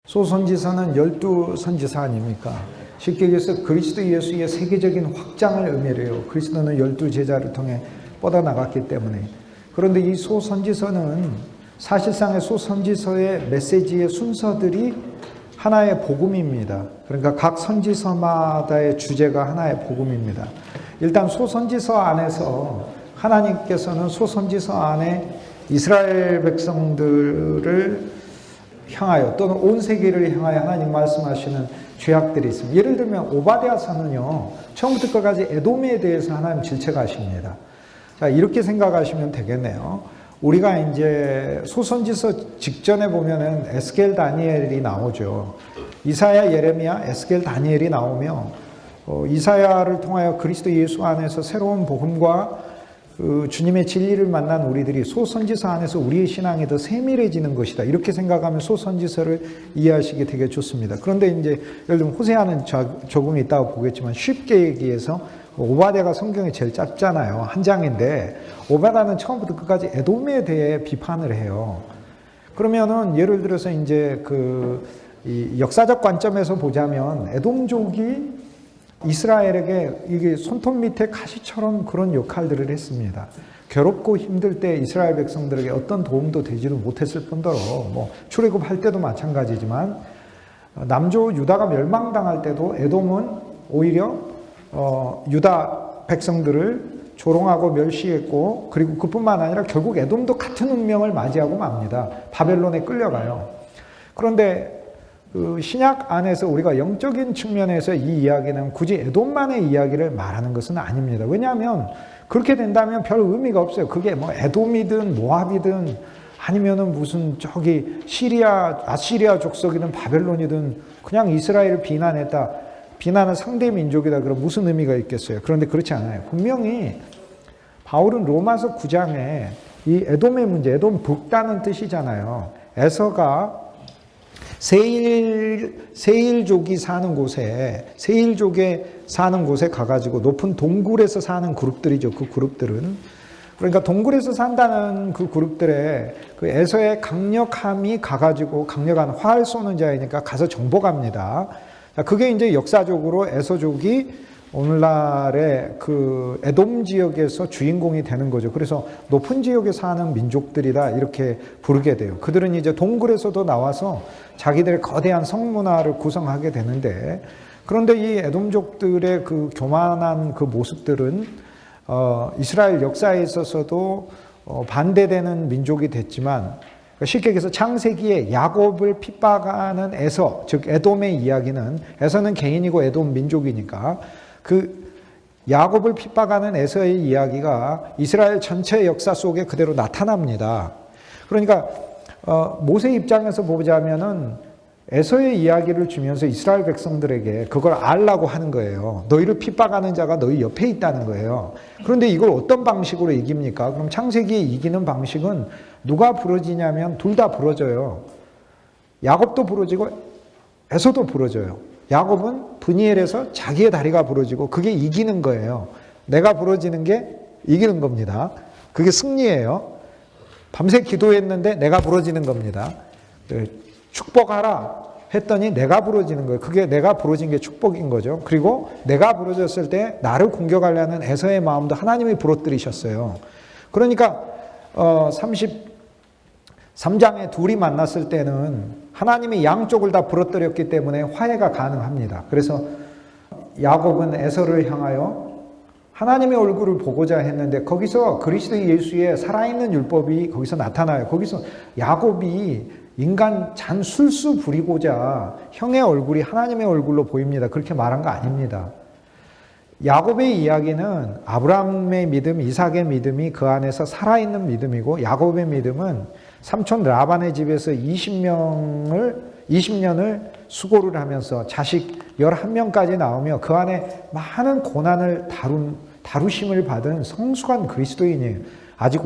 소선지서는 12선지서 아닙니까? 쉽게 얘기해서 그리스도 예수의 세계적인 확장을 의미해요. 그리스도는 12제자를 통해 뻗어나갔기 때문에. 그런데 이 소선지서는 사실상의 소선지서의 메시지의 순서들이 하나의 복음입니다. 그러니까 각 선지서마다의 주제가 하나의 복음입니다. 일단 소선지서 안에서 하나님께서는 소선지서 안에 이스라엘 백성들을 향하여 또는 온 세계를 향하여 하나님 말씀하시는 죄악들이 있습니다. 예를 들면 오바댜서는요, 처음부터 끝까지 에돔에 대해서 하나님 질책하십니다. 자, 이렇게 생각하시면 되겠네요. 우리가 이제 소선지서 직전에 보면은 에스겔 다니엘이 나오죠. 이사야, 예레미야, 에스겔 다니엘이 나오며 이사야를 통하여 그리스도 예수 안에서 새로운 복음과 주님의 진리를 만난 우리들이 소선지서 안에서 우리의 신앙이 더 세밀해지는 것이다. 이렇게 생각하면 소선지서를 이해하시기 되게 좋습니다. 그런데 이제 예를 들면 호세아는 조금 있다가 보겠지만 쉽게 얘기해서 오바댜가 성경이 제일 짧잖아요. 한 장인데 오바댜는 처음부터 끝까지 에돔에 대해 비판을 해요. 그러면은 예를 들어서 이제 이 역사적 관점에서 보자면 에돔족이 이스라엘에게 이게 손톱 밑에 가시처럼 그런 역할들을 했습니다. 괴롭고 힘들 때 이스라엘 백성들에게 어떤 도움도 되지도 못했을 뿐더러 뭐 출애굽할 때도 마찬가지지만 남조 유다가 멸망당할 때도 에돔은 오히려 유다 백성들을 조롱하고 멸시했고, 그리고 그뿐만 아니라 결국 에돔도 같은 운명을 맞이하고 맙니다. 바벨론에 끌려가요. 그런데 신약 안에서 우리가 영적인 측면에서 이 이야기는 굳이 에돔만의 이야기를 말하는 것은 아닙니다. 왜냐하면 그렇게 된다면 별 의미가 없어요. 그게 뭐 에돔이든 모압이든 아니면은 무슨 저기 아시리아 족속이든 바벨론이든 그냥 이스라엘을 비난은 상대 민족이다. 그럼 무슨 의미가 있겠어요? 그런데 그렇지 않아요. 분명히 바울은 로마서 9장에 이 에돔의 문제, 에돔 북다는 뜻이잖아요. 에서가 세일족이 사는 곳에, 세일족에 사는 곳에 가가지고 높은 동굴에서 사는 그룹들이죠. 그 그룹들은. 그러니까 동굴에서 산다는 그 그룹들의 그 에서의 강력함이 가가지고, 강력한 활 쏘는 자이니까 가서 정복합니다. 그게 이제 역사적으로 에서족이 오늘날의 그 에돔 지역에서 주인공이 되는 거죠. 그래서 높은 지역에 사는 민족들이다 이렇게 부르게 돼요. 그들은 이제 동굴에서도 나와서 자기들의 거대한 성문화를 구성하게 되는데, 그런데 이 에돔족들의 그 교만한 그 모습들은 이스라엘 역사에 있어서도 반대되는 민족이 됐지만, 쉽게 얘기해서 창세기에 야곱을 핍박하는 에서, 즉 에돔의 이야기는, 에서는 개인이고 에돔 민족이니까 그 야곱을 핍박하는 에서의 이야기가 이스라엘 전체 역사 속에 그대로 나타납니다. 그러니까 모세 입장에서 보자면은 에서의 이야기를 주면서 이스라엘 백성들에게 그걸 알라고 하는 거예요. 너희를 핍박하는 자가 너희 옆에 있다는 거예요. 그런데 이걸 어떤 방식으로 이깁니까? 그럼 창세기에 이기는 방식은 누가 부러지냐면 둘 다 부러져요. 야곱도 부러지고 에서도 부러져요. 야곱은 브니엘에서 자기의 다리가 부러지고 그게 이기는 거예요. 내가 부러지는 게 이기는 겁니다. 그게 승리예요. 밤새 기도했는데 내가 부러지는 겁니다. 축복하라 했더니 내가 부러지는 거예요. 그게 내가 부러진 게 축복인 거죠. 그리고 내가 부러졌을 때 나를 공격하려는 에서의 마음도 하나님이 부러뜨리셨어요. 그러니까 33장에 둘이 만났을 때는 하나님이 양쪽을 다 부러뜨렸기 때문에 화해가 가능합니다. 그래서 야곱은 에서를 향하여 하나님의 얼굴을 보고자 했는데 거기서 그리스도 예수의 살아있는 율법이 거기서 나타나요. 거기서 야곱이 인간 잔 술수 부리고자 형의 얼굴이 하나님의 얼굴로 보입니다. 그렇게 말한 거 아닙니다. 야곱의 이야기는 아브라함의 믿음, 이삭의 믿음이 그 안에서 살아있는 믿음이고, 야곱의 믿음은 삼촌 라반의 집에서 20년을 수고를 하면서 자식 11명까지 나오며 그 안에 많은 고난을 다루심을 받은 성숙한 그리스도인이에요. 아직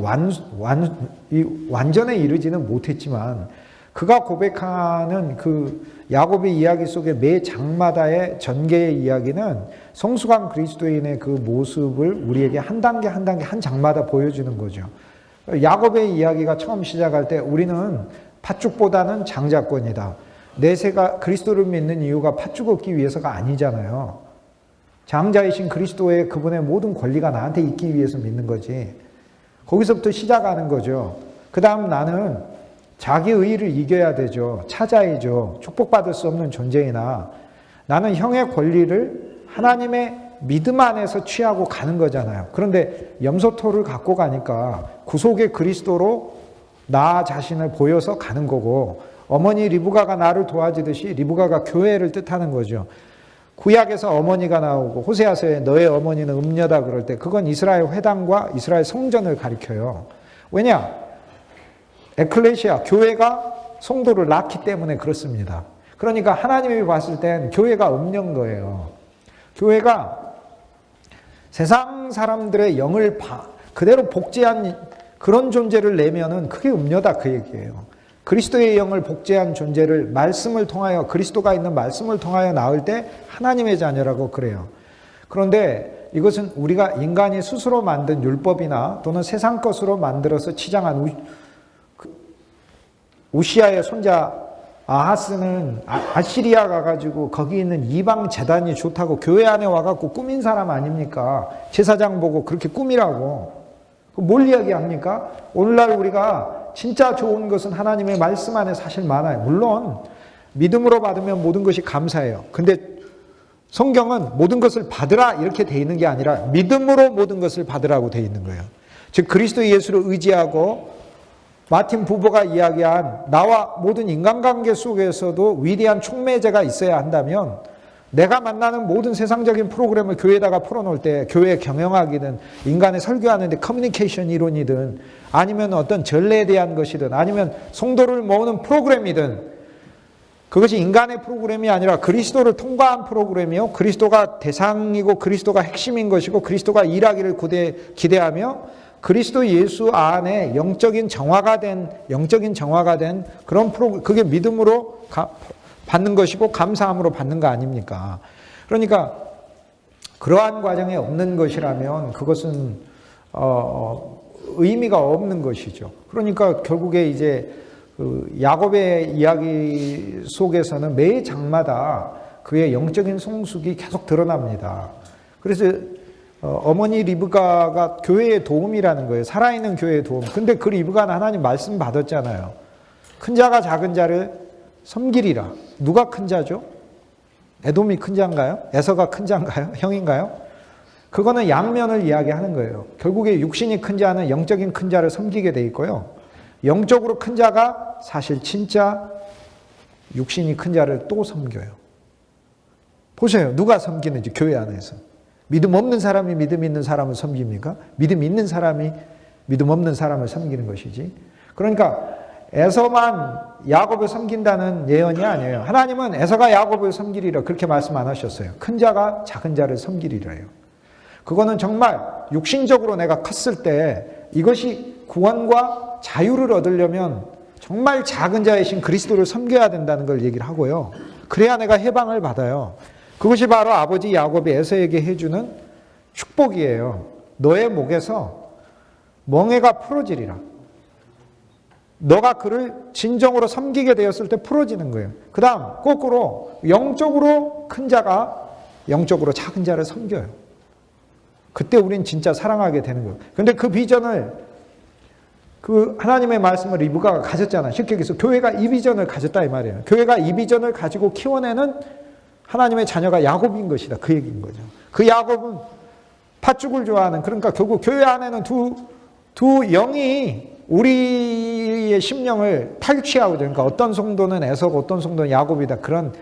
완전에 이르지는 못했지만 그가 고백하는 그 야곱의 이야기 속에 매 장마다의 전개의 이야기는 성숙한 그리스도인의 그 모습을 우리에게 한 단계 한 장마다 보여주는 거죠. 야곱의 이야기가 처음 시작할 때 우리는 팥죽보다는 장자권이다. 내세가 그리스도를 믿는 이유가 팥죽 얻기 위해서가 아니잖아요. 장자이신 그리스도의 그분의 모든 권리가 나한테 있기 위해서 믿는 거지. 거기서부터 시작하는 거죠. 그 다음 나는 자기 의의를 이겨야 되죠. 찾아야죠. 축복받을 수 없는 존재이나 나는 형의 권리를 하나님의 믿음 안에서 취하고 가는 거잖아요. 그런데 염소토를 갖고 가니까 구속의 그리스도로 나 자신을 보여서 가는 거고, 어머니 리브가가 나를 도와주듯이 리브가가 교회를 뜻하는 거죠. 구약에서 어머니가 나오고 호세아서에 너의 어머니는 음녀다 그럴 때 그건 이스라엘 회당과 이스라엘 성전을 가리켜요. 왜냐? 에클레시아, 교회가 성도를 낳기 때문에 그렇습니다. 그러니까 하나님이 봤을 땐 교회가 음녀인 거예요. 교회가 세상 사람들의 영을 그대로 복제한 그런 존재를 내면은 그게 음녀다 그 얘기예요. 그리스도의 영을 복제한 존재를 말씀을 통하여, 그리스도가 있는 말씀을 통하여 낳을 때 하나님의 자녀라고 그래요. 그런데 이것은 우리가 인간이 스스로 만든 율법이나 또는 세상 것으로 만들어서 치장한 우시아의 손자 아하스는 아시리아 가가지고 거기 있는 이방 제단이 좋다고 교회 안에 와갖고 꾸민 사람 아닙니까? 제사장 보고 그렇게 꾸미라고. 뭘 이야기합니까? 오늘날 우리가 진짜 좋은 것은 하나님의 말씀 안에 사실 많아요. 물론 믿음으로 받으면 모든 것이 감사해요. 근데 성경은 모든 것을 받으라 이렇게 돼 있는 게 아니라 믿음으로 모든 것을 받으라고 돼 있는 거예요. 즉 그리스도 예수를 의지하고 마틴 부버가 이야기한 나와 모든 인간관계 속에서도 위대한 촉매제가 있어야 한다면, 내가 만나는 모든 세상적인 프로그램을 교회에다가 풀어놓을 때 교회 경영학이든 인간의 설교하는데 커뮤니케이션 이론이든 아니면 어떤 전례에 대한 것이든 아니면 성도를 모으는 프로그램이든 그것이 인간의 프로그램이 아니라 그리스도를 통과한 프로그램이요, 그리스도가 대상이고 그리스도가 핵심인 것이고 그리스도가 일하기를 기대하며 그리스도 예수 안에 영적인 정화가 된 그런 그게 믿음으로 받는 것이고 감사함으로 받는 거 아닙니까? 그러니까 그러한 과정에 없는 것이라면 그것은 의미가 없는 것이죠. 그러니까 결국에 이제 그 야곱의 이야기 속에서는 매 장마다 그의 영적인 성숙이 계속 드러납니다. 그래서 어머니 리브가가 교회의 도움이라는 거예요. 살아있는 교회의 도움. 근데 그 리브가는 하나님 말씀 받았잖아요. 큰 자가 작은 자를 섬기리라. 누가 큰 자죠? 에돔이 큰 자인가요? 에서가 큰 자인가요? 형인가요? 그거는 양면을 이야기하는 거예요. 결국에 육신이 큰 자는 영적인 큰 자를 섬기게 돼 있고요. 영적으로 큰 자가 사실 진짜 육신이 큰 자를 또 섬겨요. 보세요. 누가 섬기는지 교회 안에서. 믿음 없는 사람이 믿음 있는 사람을 섬깁니까? 믿음 있는 사람이 믿음 없는 사람을 섬기는 것이지. 그러니까 에서만 야곱을 섬긴다는 예언이 아니에요. 하나님은 에서가 야곱을 섬기리라 그렇게 말씀 안 하셨어요. 큰 자가 작은 자를 섬기리라요. 그거는 정말 육신적으로 내가 컸을 때 이것이 구원과 자유를 얻으려면 정말 작은 자이신 그리스도를 섬겨야 된다는 걸 얘기를 하고요. 그래야 내가 해방을 받아요. 그것이 바로 아버지 야곱이 에서에게 해주는 축복이에요. 너의 목에서 멍에가 풀어지리라. 너가 그를 진정으로 섬기게 되었을 때 풀어지는 거예요. 그 다음 거꾸로 영적으로 큰 자가 영적으로 작은 자를 섬겨요. 그때 우린 진짜 사랑하게 되는 거예요. 그런데 그 비전을 그 하나님의 말씀을 리브가가 가졌잖아요. 쉽게 얘기해서 교회가 이 비전을 가졌다 이 말이에요. 교회가 이 비전을 가지고 키워내는 하나님의 자녀가 야곱인 것이다. 그 얘기인 거죠. 그 야곱은 팥죽을 좋아하는, 그러니까 결국 교회 안에는 두 영이 우리의 심령을 탈취하고, 그러니까 어떤 성도는 에서고 어떤 성도는 야곱이다. 그런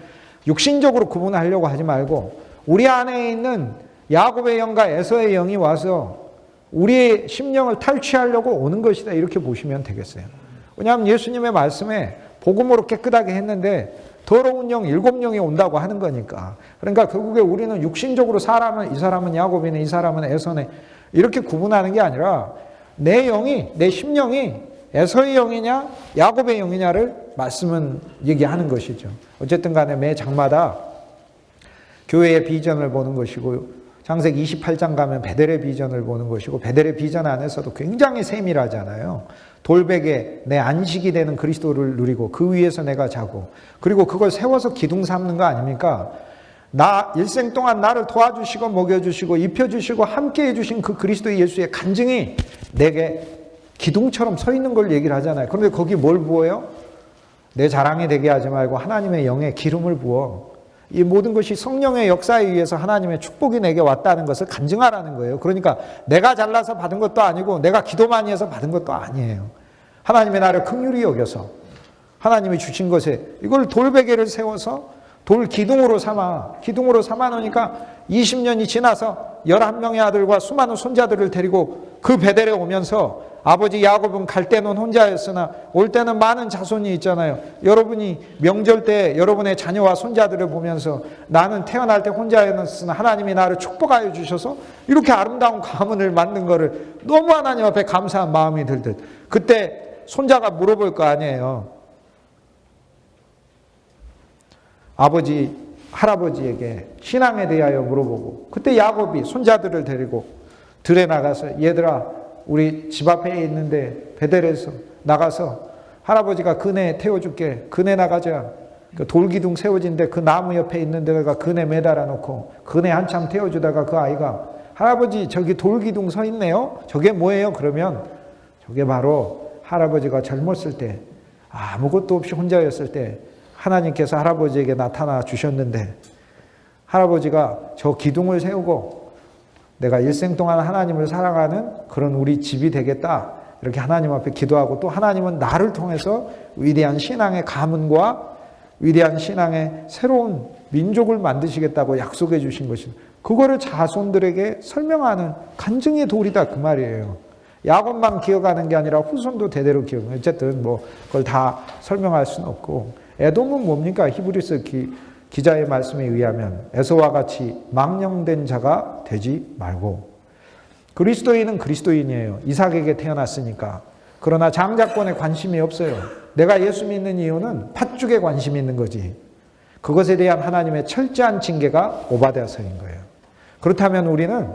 육신적으로 구분하려고 하지 말고 우리 안에 있는 야곱의 영과 에서의 영이 와서 우리의 심령을 탈취하려고 오는 것이다. 이렇게 보시면 되겠어요. 왜냐하면 예수님의 말씀에 복음으로 깨끗하게 했는데 더러운 영 7영이 온다고 하는 거니까. 그러니까 결국에 우리는 육신적으로 이 사람은 야곱이네, 이 사람은 에서네 이렇게 구분하는 게 아니라 내 영이, 내 심령이 에서의 영이냐 야곱의 영이냐를 말씀은 얘기하는 것이죠. 어쨌든 간에 매 장마다 교회의 비전을 보는 것이고, 창세기 28장 가면 베델의 비전을 보는 것이고, 베델의 비전 안에서도 굉장히 세밀하잖아요. 돌베개, 내 안식이 되는 그리스도를 누리고 그 위에서 내가 자고 그리고 그걸 세워서 기둥 삼는 거 아닙니까? 나 일생 동안 나를 도와주시고 먹여주시고 입혀주시고 함께 해주신 그 그리스도 예수의 간증이 내게 기둥처럼 서 있는 걸 얘기를 하잖아요. 그런데 거기 뭘 부어요? 내 자랑이 되게 하지 말고 하나님의 영에 기름을 부어. 이 모든 것이 성령의 역사에 의해서 하나님의 축복이 내게 왔다는 것을 간증하라는 거예요. 그러니까 내가 잘나서 받은 것도 아니고 내가 기도 많이 해서 받은 것도 아니에요. 하나님의 나를 긍휼히 여겨서 하나님이 주신 것에 이걸 돌베개를 세워서 돌 기둥으로 삼아 놓으니까 20년이 지나서 11명의 아들과 수많은 손자들을 데리고 그 베델에 오면서 아버지 야곱은 갈 때는 혼자였으나 올 때는 많은 자손이 있잖아요. 여러분이 명절 때 여러분의 자녀와 손자들을 보면서 나는 태어날 때 혼자였으나 하나님이 나를 축복하여 주셔서 이렇게 아름다운 가문을 만든 거를 너무 하나님 앞에 감사한 마음이 들듯 그때 손자가 물어볼 거 아니에요. 아버지, 할아버지에게 신앙에 대하여 물어보고 그때 야곱이 손자들을 데리고 들에 나가서 얘들아 우리 집 앞에 있는데 베델에서 나가서 할아버지가 그네 태워줄게. 그네 나가자. 그 돌기둥 세워진데 그 나무 옆에 있는 데다가 그네 매달아 놓고 그네 한참 태워주다가 그 아이가 할아버지 저기 돌기둥 서 있네요. 저게 뭐예요? 그러면 저게 바로 할아버지가 젊었을 때 아무것도 없이 혼자였을 때 하나님께서 할아버지에게 나타나 주셨는데 할아버지가 저 기둥을 세우고 내가 일생 동안 하나님을 사랑하는 그런 우리 집이 되겠다. 이렇게 하나님 앞에 기도하고 또 하나님은 나를 통해서 위대한 신앙의 가문과 위대한 신앙의 새로운 민족을 만드시겠다고 약속해 주신 것입니다. 그거를 자손들에게 설명하는 간증의 돌이다 그 말이에요. 야곱만 기억하는 게 아니라 후손도 대대로 기억해요. 어쨌든 뭐 그걸 다 설명할 수는 없고 에돔은 뭡니까? 히브리서 기자의 말씀에 의하면 에서와 같이 망령된 자가 되지 말고 그리스도인은 그리스도인이에요. 이삭에게 태어났으니까. 그러나 장자권에 관심이 없어요. 내가 예수 믿는 이유는 팥죽에 관심이 있는 거지. 그것에 대한 하나님의 철저한 징계가 오바댜서인 거예요. 그렇다면 우리는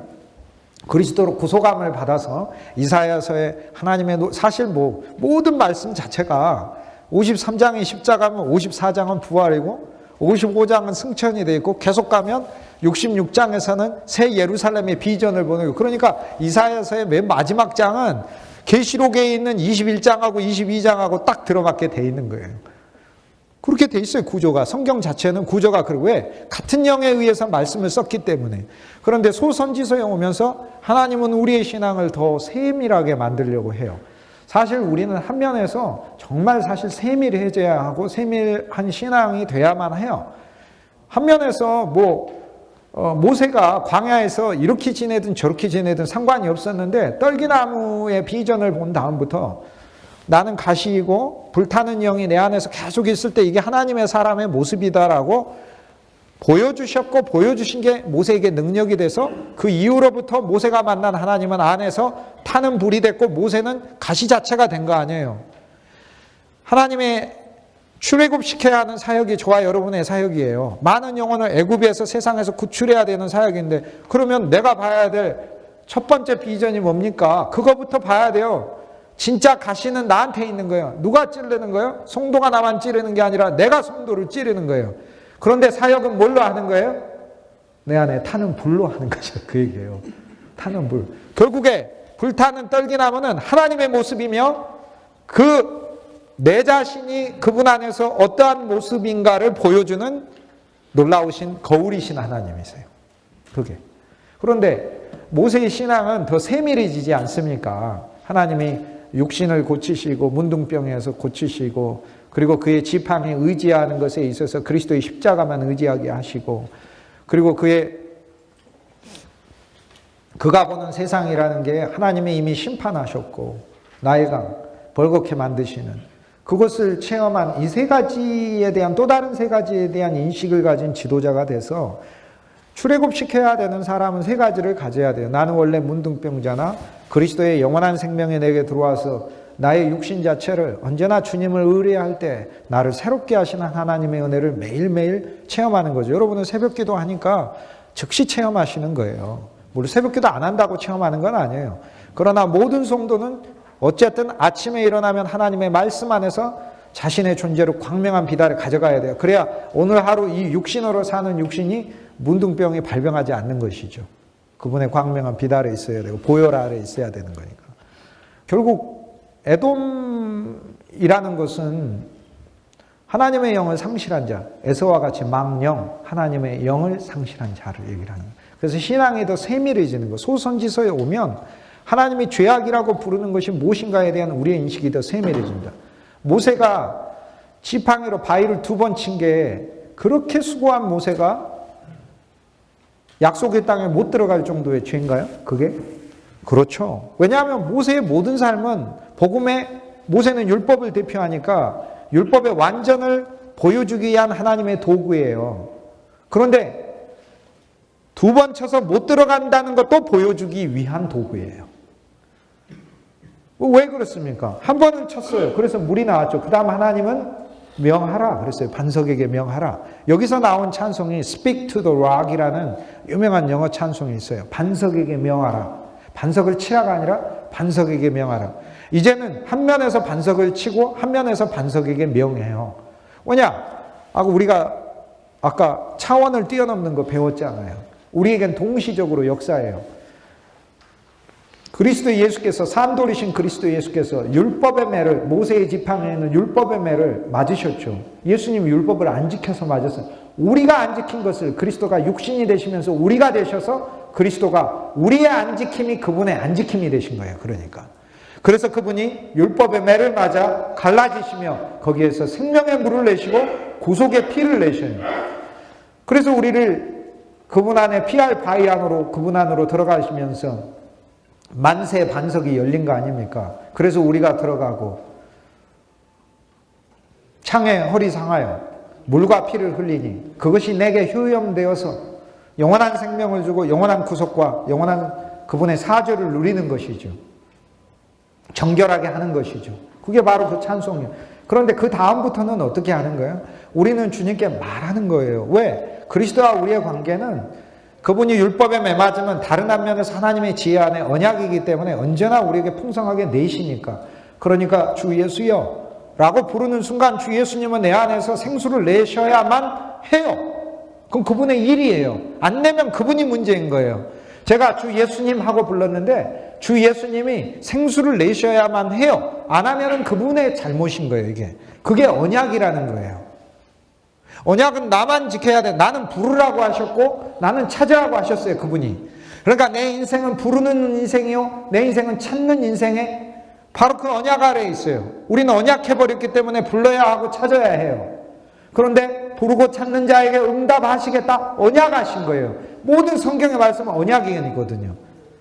그리스도로 구속함을 받아서 이사야서의 하나님의 사실 모든 말씀 자체가 53장이 십자가면 54장은 부활이고 55장은 승천이 되어 있고 계속 가면 66장에서는 새 예루살렘의 비전을 보는 거예요. 그러니까 이사야서의 맨 마지막 장은 계시록에 있는 21장하고 22장하고 딱 들어맞게 돼 있는 거예요. 그렇게 돼 있어요. 구조가. 성경 자체는 구조가 그러고 왜? 같은 영에 의해서 말씀을 썼기 때문에. 그런데 소선지서에 오면서 하나님은 우리의 신앙을 더 세밀하게 만들려고 해요. 사실 우리는 한 면에서 정말 사실 세밀해져야 하고 세밀한 신앙이 돼야만 해요. 한 면에서 모세가 광야에서 이렇게 지내든 저렇게 지내든 상관이 없었는데 떨기나무의 비전을 본 다음부터 나는 가시이고 불타는 영이 내 안에서 계속 있을 때 이게 하나님의 사람의 모습이다라고 보여주셨고 보여주신 게 모세에게 능력이 돼서 그 이후로부터 모세가 만난 하나님은 안에서 타는 불이 됐고 모세는 가시 자체가 된 거 아니에요. 하나님의 출애굽시켜야 하는 사역이 저와 여러분의 사역이에요. 많은 영혼을 애굽에서 세상에서 구출해야 되는 사역인데 그러면 내가 봐야 될 첫 번째 비전이 뭡니까? 그거부터 봐야 돼요. 진짜 가시는 나한테 있는 거예요. 누가 찌르는 거예요? 성도가 나만 찌르는 게 아니라 내가 성도를 찌르는 거예요. 그런데 사역은 뭘로 하는 거예요? 내 안에 타는 불로 하는 거죠. 그 얘기예요. 타는 불. 결국에 불타는 떨기나무는 하나님의 모습이며 그 내 자신이 그분 안에서 어떠한 모습인가를 보여주는 놀라우신 거울이신 하나님이세요. 그게. 그런데 모세의 신앙은 더 세밀해지지 않습니까? 하나님이 육신을 고치시고 문둥병에서 고치시고 그리고 그의 지팡이 의지하는 것에 있어서 그리스도의 십자가만 의지하게 하시고 그리고 그가 보는 세상이라는 게 하나님이 이미 심판하셨고 나의 강 벌겋게 만드시는 그것을 체험한 이 세 가지에 대한 또 다른 세 가지에 대한 인식을 가진 지도자가 돼서 출애굽시켜야 되는 사람은 세 가지를 가져야 돼요. 나는 원래 문둥병자나 그리스도의 영원한 생명이 내게 들어와서 나의 육신 자체를 언제나 주님을 의뢰할 때 나를 새롭게 하시는 하나님의 은혜를 매일매일 체험하는 거죠. 여러분은 새벽기도 하니까 즉시 체험하시는 거예요. 물론 새벽기도 안 한다고 체험하는 건 아니에요. 그러나 모든 성도는 어쨌든 아침에 일어나면 하나님의 말씀 안에서 자신의 존재로 광명한 비달을 가져가야 돼요. 그래야 오늘 하루 이 육신으로 사는 육신이 문둥병이 발병하지 않는 것이죠. 그분의 광명한 비달에 있어야 되고 보혈 아래 있어야 되는 거니까. 결국 에돔이라는 것은 하나님의 영을 상실한 자, 에서와 같이 망령, 하나님의 영을 상실한 자를 얘기를 하는 거예요. 그래서 신앙이 더 세밀해지는 거. 소선지서에 오면 하나님이 죄악이라고 부르는 것이 무엇인가에 대한 우리의 인식이 더 세밀해집니다. 모세가 지팡이로 바위를 2번 친 게 그렇게 수고한 모세가 약속의 땅에 못 들어갈 정도의 죄인가요? 그게? 그렇죠. 왜냐하면 모세의 모든 삶은 복음의 모세는 율법을 대표하니까 율법의 완전을 보여주기 위한 하나님의 도구예요. 그런데 2번 쳐서 못 들어간다는 것도 보여주기 위한 도구예요. 왜 그렇습니까? 한 번을 쳤어요. 그래서 물이 나왔죠. 그 다음 하나님은 명하라 그랬어요. 반석에게 명하라. 여기서 나온 찬송이 Speak to the Rock이라는 유명한 영어 찬송이 있어요. 반석에게 명하라. 반석을 치라가 아니라 반석에게 명하라. 이제는 한 면에서 반석을 치고 한 면에서 반석에게 명해요. 왜냐? 우리가 아까 차원을 뛰어넘는 거 배웠잖아요. 우리에겐 동시적으로 역사예요. 그리스도 예수께서 산돌이신 그리스도 예수께서 율법의 매를 모세의 지팡이에는 율법의 매를 맞으셨죠. 예수님 율법을 안 지켜서 맞았어요. 우리가 안 지킨 것을 그리스도가 육신이 되시면서 우리가 되셔서 그리스도가 우리의 안 지킴이 그분의 안 지킴이 되신 거예요. 그러니까. 그래서 그분이 율법의 매를 맞아 갈라지시며 거기에서 생명의 물을 내시고 구속의 피를 내셔요. 그래서 우리를 그분 안에 피할 바위 안으로 그분 안으로 들어가시면서 만세 반석이 열린 거 아닙니까? 그래서 우리가 들어가고 창에 허리 상하여 물과 피를 흘리니 그것이 내게 효염되어서 영원한 생명을 주고 영원한 구속과 영원한 그분의 사죄를 누리는 것이죠. 정결하게 하는 것이죠. 그게 바로 그 찬송이에요. 그런데 그 다음부터는 어떻게 하는 거예요? 우리는 주님께 말하는 거예요. 왜? 그리스도와 우리의 관계는 그분이 율법에 매맞으면 다른 한 면에서 하나님의 지혜 안에 언약이기 때문에 언제나 우리에게 풍성하게 내시니까. 그러니까 주 예수여 라고 부르는 순간 주 예수님은 내 안에서 생수를 내셔야만 해요. 그럼 그분의 일이에요. 안 내면 그분이 문제인 거예요. 제가 주 예수님 하고 불렀는데 주 예수님이 생수를 내셔야만 해요. 안 하면은 그분의 잘못인 거예요, 이게. 그게 언약이라는 거예요. 언약은 나만 지켜야 돼. 나는 부르라고 하셨고 나는 찾으라고 하셨어요, 그분이. 그러니까 내 인생은 부르는 인생이요, 내 인생은 찾는 인생에 바로 그 언약 아래에 있어요. 우리는 언약해버렸기 때문에 불러야 하고 찾아야 해요. 그런데 부르고 찾는 자에게 응답하시겠다? 언약하신 거예요. 모든 성경의 말씀은 언약이거든요.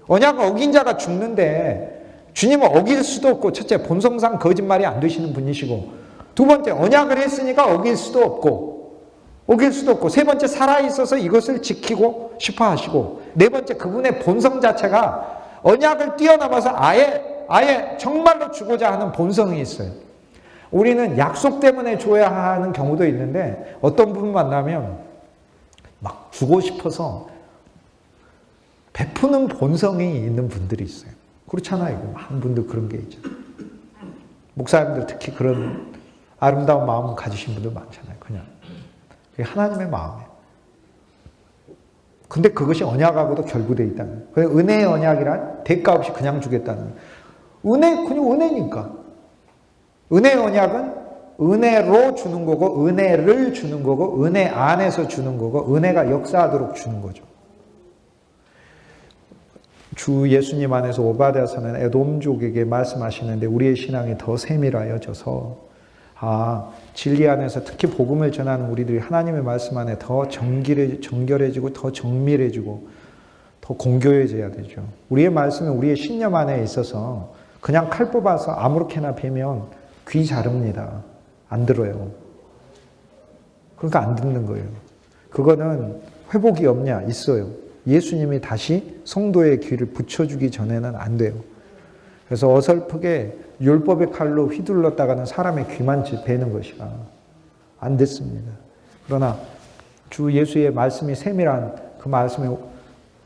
언약을 어긴 자가 죽는데 주님은 어길 수도 없고, 첫째 본성상 거짓말이 안 되시는 분이시고, 두 번째 언약을 했으니까 어길 수도 없고 세 번째 살아있어서 이것을 지키고 싶어 하시고, 네 번째 그분의 본성 자체가 언약을 뛰어넘어서 아예 정말로 주고자 하는 본성이 있어요. 우리는 약속 때문에 줘야 하는 경우도 있는데 어떤 분 만나면 막 주고 싶어서 베푸는 본성이 있는 분들이 있어요. 그렇잖아요. 많은 분들 그런 게 있죠. 목사님들 특히 그런 아름다운 마음을 가지신 분들 많잖아요. 그냥 그게 하나님의 마음이에요. 근데 그것이 언약하고도 결부되어 있다는 거예요. 은혜의 언약이란 대가 없이 그냥 주겠다는 거예요. 그냥 은혜니까. 은혜의 언약은 은혜로 주는 거고, 은혜를 주는 거고, 은혜 안에서 주는 거고, 은혜가 역사하도록 주는 거죠. 주 예수님 안에서 오바댜서는 에돔족에게 말씀하시는데 우리의 신앙이 더 세밀하여져서 진리 안에서 특히 복음을 전하는 우리들이 하나님의 말씀 안에 더 정결해지고 더 정밀해지고 더 공교해져야 되죠. 우리의 말씀은 우리의 신념 안에 있어서 그냥 칼 뽑아서 아무렇게나 베면 귀 자릅니다. 안 들어요. 그러니까 안 듣는 거예요. 그거는 회복이 없냐? 있어요. 예수님이 다시 성도의 귀를 붙여주기 전에는 안 돼요. 그래서 어설프게 율법의 칼로 휘둘렀다가는 사람의 귀만 베는 것이라 안 됐습니다. 그러나 주 예수의 말씀이 세밀한 그 말씀에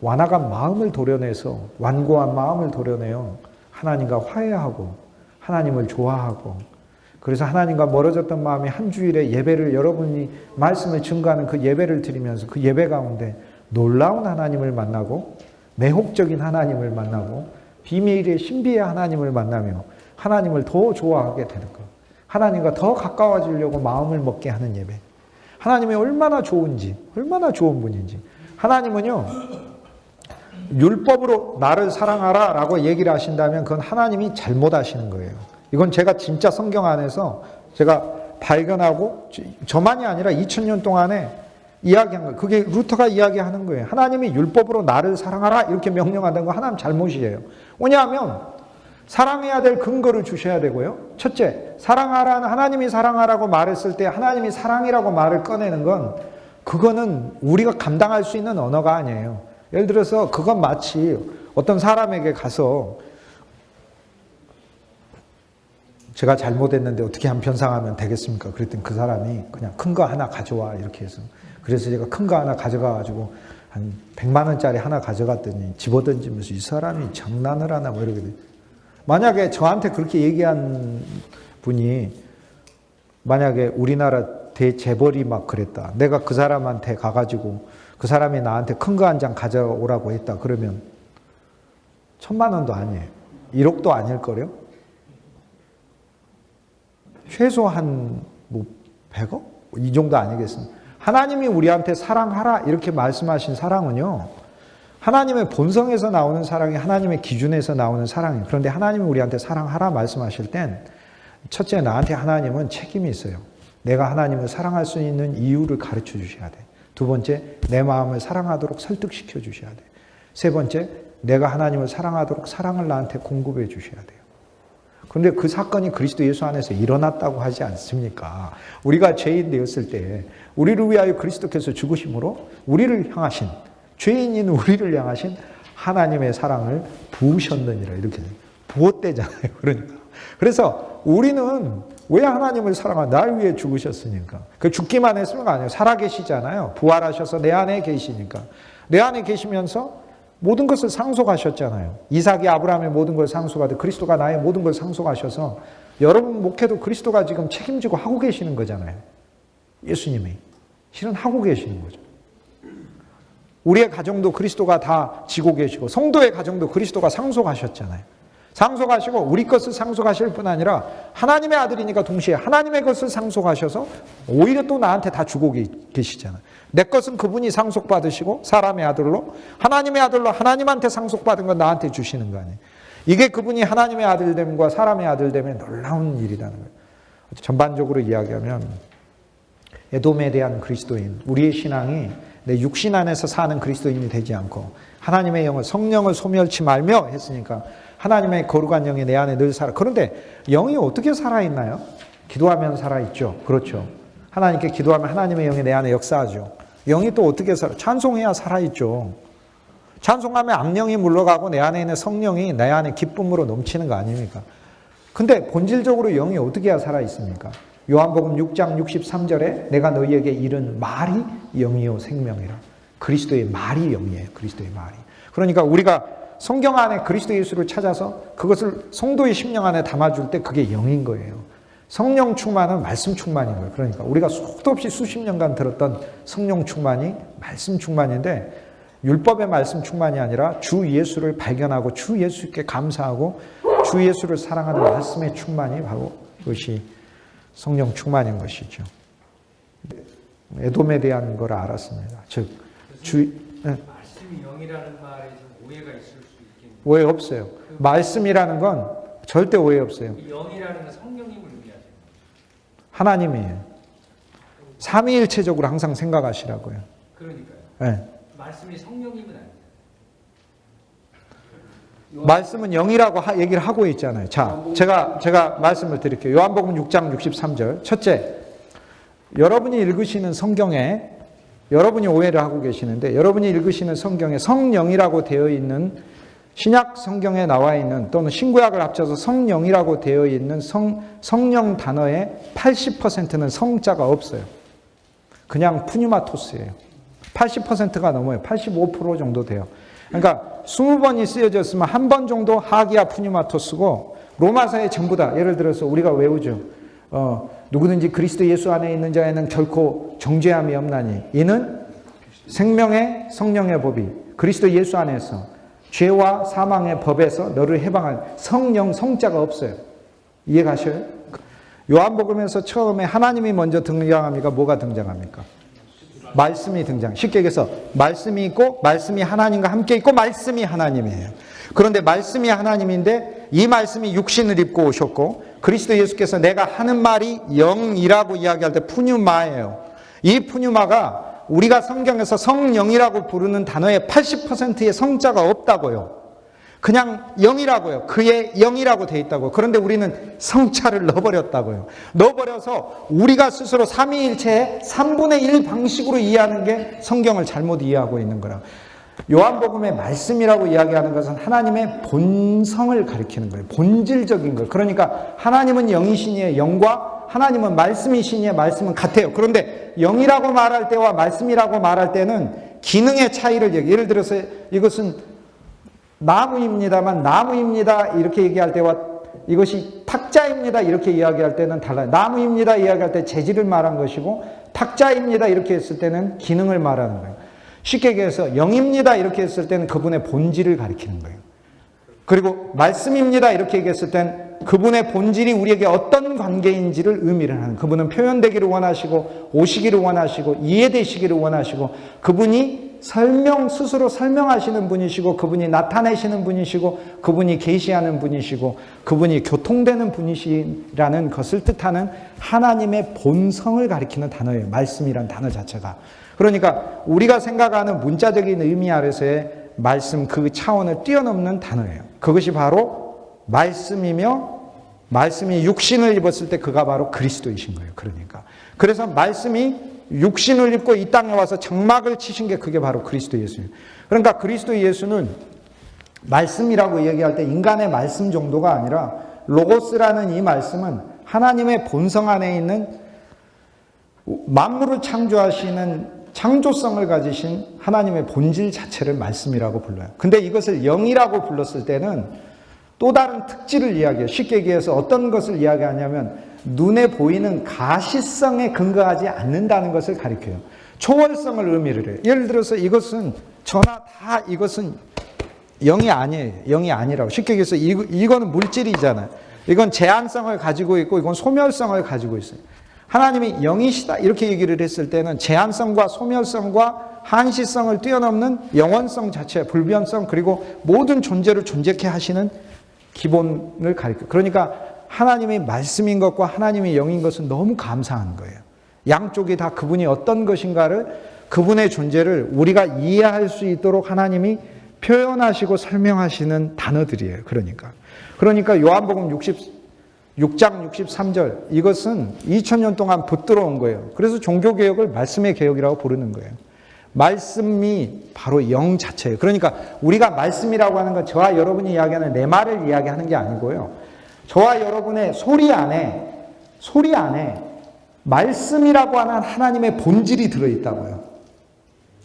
완악한 마음을 도려내서, 완고한 마음을 도려내어 하나님과 화해하고 하나님을 좋아하고, 그래서 하나님과 멀어졌던 마음이 한 주일에 예배를, 여러분이 말씀을 증거하는 그 예배를 드리면서 그 예배 가운데 놀라운 하나님을 만나고 매혹적인 하나님을 만나고 비밀의 신비의 하나님을 만나며 하나님을 더 좋아하게 되는 것, 하나님과 더 가까워지려고 마음을 먹게 하는 예배. 하나님이 얼마나 좋은지, 얼마나 좋은 분인지. 하나님은요, 율법으로 나를 사랑하라 라고 얘기를 하신다면 그건 하나님이 잘못하시는 거예요. 이건 제가 진짜 성경 안에서 제가 발견하고, 저만이 아니라 2000년 동안에 이야기한 거예요. 그게 루터가 이야기하는 거예요. 하나님이 율법으로 나를 사랑하라 이렇게 명령하는 거 하나님 잘못이에요. 왜냐하면 사랑해야 될 근거를 주셔야 되고요. 첫째, 사랑하라는, 하나님이 사랑하라고 말했을 때 하나님이 사랑이라고 말을 꺼내는 건, 그거는 우리가 감당할 수 있는 언어가 아니에요. 예를 들어서 그건 마치 어떤 사람에게 가서 제가 잘못했는데 어떻게 하면 변상하면 되겠습니까? 그랬더니 그 사람이 그냥 큰 거 하나 가져와 이렇게 해서, 그래서 제가 큰 거 하나 가져가가지고 한 100만 원짜리 하나 가져갔더니 집어던지면서 이 사람이 장난을 하나 뭐 이러게 돼요. 만약에 저한테 그렇게 얘기한 분이 만약에 우리나라 대재벌이 막 그랬다. 내가 그 사람한테 가가지고 그 사람이 나한테 큰 거 한 장 가져오라고 했다. 그러면 1000만 원도 아니에요. 1억도 아닐걸요? 최소한 뭐 100억? 이 정도 아니겠습니까? 하나님이 우리한테 사랑하라 이렇게 말씀하신 사랑은요, 하나님의 본성에서 나오는 사랑이 하나님의 기준에서 나오는 사랑이에요. 그런데 하나님이 우리한테 사랑하라 말씀하실 땐, 첫째, 나한테 하나님은 책임이 있어요. 내가 하나님을 사랑할 수 있는 이유를 가르쳐 주셔야 돼. 두 번째, 내 마음을 사랑하도록 설득시켜 주셔야 돼. 세 번째, 내가 하나님을 사랑하도록 사랑을 나한테 공급해 주셔야 돼요. 그런데 그 사건이 그리스도 예수 안에서 일어났다고 하지 않습니까? 우리가 죄인 되었을 때 우리를 위하여 그리스도께서 죽으심으로 우리를 향하신, 죄인인 우리를 향하신 하나님의 사랑을 부으셨느니라, 이렇게 부었대잖아요. 그러니까. 그래서 우리는 왜 하나님을 사랑하냐? 날 위해 죽으셨으니까. 그 죽기만 했으면 아니에요. 살아계시잖아요. 부활하셔서 내 안에 계시니까. 내 안에 계시면서 모든 것을 상속하셨잖아요. 이삭이 아브라함의 모든 걸 상속하듯 그리스도가 나의 모든 걸 상속하셔서 여러분 목회도 그리스도가 지금 책임지고 하고 계시는 거잖아요. 예수님이 실은 하고 계시는 거죠. 우리의 가정도 그리스도가 다 지고 계시고 성도의 가정도 그리스도가 상속하셨잖아요. 상속하시고 우리 것을 상속하실 뿐 아니라 하나님의 아들이니까 동시에 하나님의 것을 상속하셔서 오히려 또 나한테 다 주고 계시잖아요. 내 것은 그분이 상속받으시고 사람의 아들로, 하나님의 아들로 하나님한테 상속받은 건 나한테 주시는 거 아니에요. 이게 그분이 하나님의 아들됨과 사람의 아들됨의 놀라운 일이라는 거예요. 전반적으로 이야기하면 에돔에 대한 그리스도인, 우리의 신앙이 내 육신 안에서 사는 그리스도인이 되지 않고 하나님의 영을, 성령을 소멸치 말며 했으니까 하나님의 거룩한 영이 내 안에 늘 살아. 그런데 영이 어떻게 살아있나요? 기도하면 살아있죠. 그렇죠. 하나님께 기도하면 하나님의 영이 내 안에 역사하죠. 영이 또 어떻게 살아? 찬송해야 살아있죠. 찬송하면 악령이 물러가고 내 안에 있는 성령이 내 안에 기쁨으로 넘치는 거 아닙니까? 근데 본질적으로 영이 어떻게 해야 살아있습니까? 요한복음 6장 63절에 내가 너희에게 이른 말이 영이요 생명이라. 그리스도의 말이 영이에요. 그리스도의 말이. 그러니까 우리가 성경 안에 그리스도 예수를 찾아서 그것을 성도의 심령 안에 담아줄 때 그게 영인 거예요. 성령 충만은 말씀 충만인 거예요. 그러니까 우리가 수도 없이 수십 년간 들었던 성령 충만이 말씀 충만인데, 율법의 말씀 충만이 아니라 주 예수를 발견하고 주 예수께 감사하고 주 예수를 사랑하는 말씀의 충만이 바로 그것이 성령 충만인 것이죠. 에돔에 대한 걸 알았습니다. 즉, 말씀이 영이라는 말에 좀 오해가 있을 수 있겠네요. 오해 없어요. 말씀이라는 건 절대 오해 없어요. 영이라는 건 성령님을 의미하죠. 하나님이에요. 삼위일체적으로 항상 생각하시라고요. 그러니까요. 네. 말씀이 성령님은 아닙니다. 말씀은 영이라고 얘기를 하고 있잖아요. 자, 제가 말씀을 드릴게요. 요한복음 6장 63절. 첫째, 여러분이 읽으시는 성경에, 여러분이 오해를 하고 계시는데, 여러분이 읽으시는 성경에 성령이라고 되어 있는, 신약 성경에 나와 있는, 또는 신구약을 합쳐서 성령이라고 되어 있는 성령 단어의 80%는 성자가 없어요. 그냥 푸뉴마토스예요. 80%가 넘어요. 85% 정도 돼요. 그러니까 20번이 쓰여졌으면 한 번 정도 하기야 푸뉴마토스고 로마서의 전부다. 예를 들어서 우리가 외우죠. 누구든지 그리스도 예수 안에 있는 자에는 결코 정죄함이 없나니 이는 생명의 성령의 법이 그리스도 예수 안에서 죄와 사망의 법에서 너를 해방할 성령 성자가 없어요. 이해가셔요? 요한복음에서 처음에 하나님이 먼저 등장합니까? 뭐가 등장합니까? 말씀이 등장. 쉽게 얘기해서 말씀이 있고 말씀이 하나님과 함께 있고 말씀이 하나님이에요. 그런데 말씀이 하나님인데 이 말씀이 육신을 입고 오셨고 그리스도 예수께서 내가 하는 말이 영이라고 이야기할 때 푸뉴마예요. 이 푸뉴마가 우리가 성경에서 성령이라고 부르는 단어의 80%의 성자가 없다고요. 그냥 영이라고요. 그의 영이라고 돼 있다고요. 그런데 우리는 성자를 넣어버렸다고요. 넣어버려서 우리가 스스로 삼위일체의 3분의 1 방식으로 이해하는 게 성경을 잘못 이해하고 있는 거라. 요한복음의 말씀이라고 이야기하는 것은 하나님의 본성을 가리키는 거예요. 본질적인 거예요. 그러니까 하나님은 영이시니에 영과 하나님은 말씀이시니에 말씀은 같아요. 그런데 영이라고 말할 때와 말씀이라고 말할 때는 기능의 차이를 얘기해요. 예를 들어서 이것은 나무입니다만 나무입니다 이렇게 얘기할 때와 이것이 탁자입니다 이렇게 이야기할 때는 달라요. 나무입니다 이야기할 때 재질을 말한 것이고 탁자입니다 이렇게 했을 때는 기능을 말하는 거예요. 쉽게 얘기해서 영입니다 이렇게 했을 때는 그분의 본질을 가리키는 거예요. 그리고 말씀입니다 이렇게 얘기했을 땐 그분의 본질이 우리에게 어떤 관계인지를 의미를 하는, 그분은 표현되기를 원하시고 오시기를 원하시고 이해되시기를 원하시고 그분이 스스로 설명하시는 분이시고 그분이 나타내시는 분이시고 그분이 계시하는 분이시고 그분이 교통되는 분이시라는 것을 뜻하는 하나님의 본성을 가리키는 단어예요. 말씀이란 단어 자체가. 그러니까 우리가 생각하는 문자적인 의미 아래서의 말씀 그 차원을 뛰어넘는 단어예요. 그것이 바로 말씀이며 말씀이 육신을 입었을 때 그가 바로 그리스도이신 거예요. 그러니까 그래서 말씀이 육신을 입고 이 땅에 와서 장막을 치신 게 그게 바로 그리스도 예수예요. 그러니까 그리스도 예수는 말씀이라고 얘기할 때 인간의 말씀 정도가 아니라 로고스라는 이 말씀은 하나님의 본성 안에 있는 만물을 창조하시는 창조성을 가지신 하나님의 본질 자체를 말씀이라고 불러요. 근데 이것을 영이라고 불렀을 때는 또 다른 특질을 이야기해요. 쉽게 얘기해서 어떤 것을 이야기하냐면 눈에 보이는 가시성에 근거하지 않는다는 것을 가리켜요. 초월성을 의미를 해요. 예를 들어서 이것은 저나 다 이것은 영이 아니에요. 영이 아니라고. 쉽게 얘기해서 이거는 물질이잖아요. 이건 제한성을 가지고 있고 이건 소멸성을 가지고 있어요. 하나님이 영이시다 이렇게 얘기를 했을 때는 제한성과 소멸성과 한시성을 뛰어넘는 영원성 자체, 불변성 그리고 모든 존재를 존재케 하시는 기본을 가리켜요. 그러니까 하나님이 말씀인 것과 하나님이 영인 것은 너무 감사한 거예요. 양쪽이 다 그분이 어떤 것인가를 그분의 존재를 우리가 이해할 수 있도록 하나님이 표현하시고 설명하시는 단어들이에요. 그러니까 요한복음 6장 63절 이것은 2000년 동안 붙들어온 거예요. 그래서 종교개혁을 말씀의 개혁이라고 부르는 거예요. 말씀이 바로 영 자체예요. 그러니까 우리가 말씀이라고 하는 건 저와 여러분이 이야기하는 내 말을 이야기하는 게 아니고요. 저와 여러분의 소리 안에 말씀이라고 하는 하나님의 본질이 들어있다고요.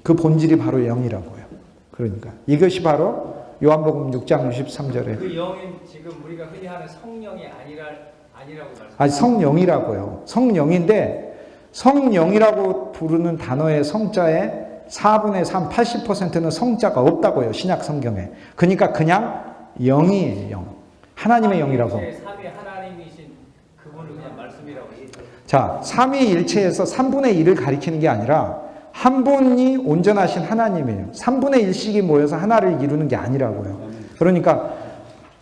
그 본질이 바로 영이라고요. 그러니까 이것이 바로 요한복음 6장 63절에 그 영은 지금 우리가 흔히 하는 성령이 아니라고 말씀하시죠? 아니 성령이라고요. 성령인데 성령이라고 부르는 단어의 성자의 4분의 3, 80%는 성자가 없다고요. 신약 성경에. 그러니까 그냥 영이에요. 영. 하나님의 영이라고. 삼위 하나님이신 그분을 그냥 말씀이라고 얘기해요. 자, 삼위일체에서 3분의 1을 가리키는 게 아니라 한 분이 온전하신 하나님이에요. 3분의 1씩이 모여서 하나를 이루는 게 아니라고요. 그러니까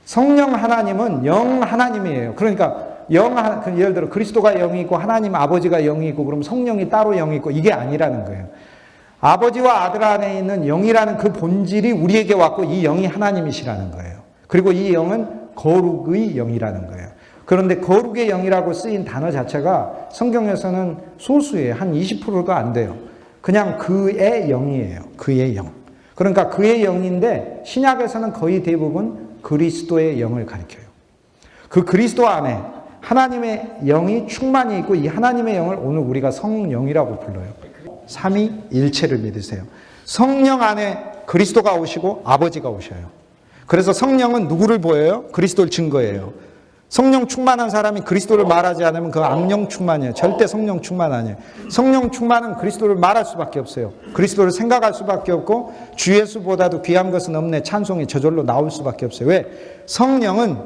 성령 하나님은 영 하나님이에요. 그러니까 예를 들어 그리스도가 영이고 하나님 아버지가 영이고 그럼 성령이 따로 영이고 이게 아니라는 거예요. 아버지와 아들 안에 있는 영이라는 그 본질이 우리에게 왔고 이 영이 하나님이시라는 거예요. 그리고 이 영은 거룩의 영이라는 거예요. 그런데 거룩의 영이라고 쓰인 단어 자체가 성경에서는 소수예요. 한 20%가 안 돼요. 그냥 그의 영이에요. 그의 영. 그러니까 그의 영인데 신약에서는 거의 대부분 그리스도의 영을 가리켜요. 그 그리스도 안에 하나님의 영이 충만히 있고 이 하나님의 영을 오늘 우리가 성령이라고 불러요. 삼위일체를 믿으세요. 성령 안에 그리스도가 오시고 아버지가 오셔요. 그래서 성령은 누구를 보여요? 그리스도를 증거해요. 성령 충만한 사람이 그리스도를 말하지 않으면 그 악령 충만이에요. 절대 성령 충만 아니에요. 성령 충만은 그리스도를 말할 수밖에 없어요. 그리스도를 생각할 수밖에 없고 주 예수보다도 귀한 것은 없네 찬송이 저절로 나올 수밖에 없어요. 왜? 성령은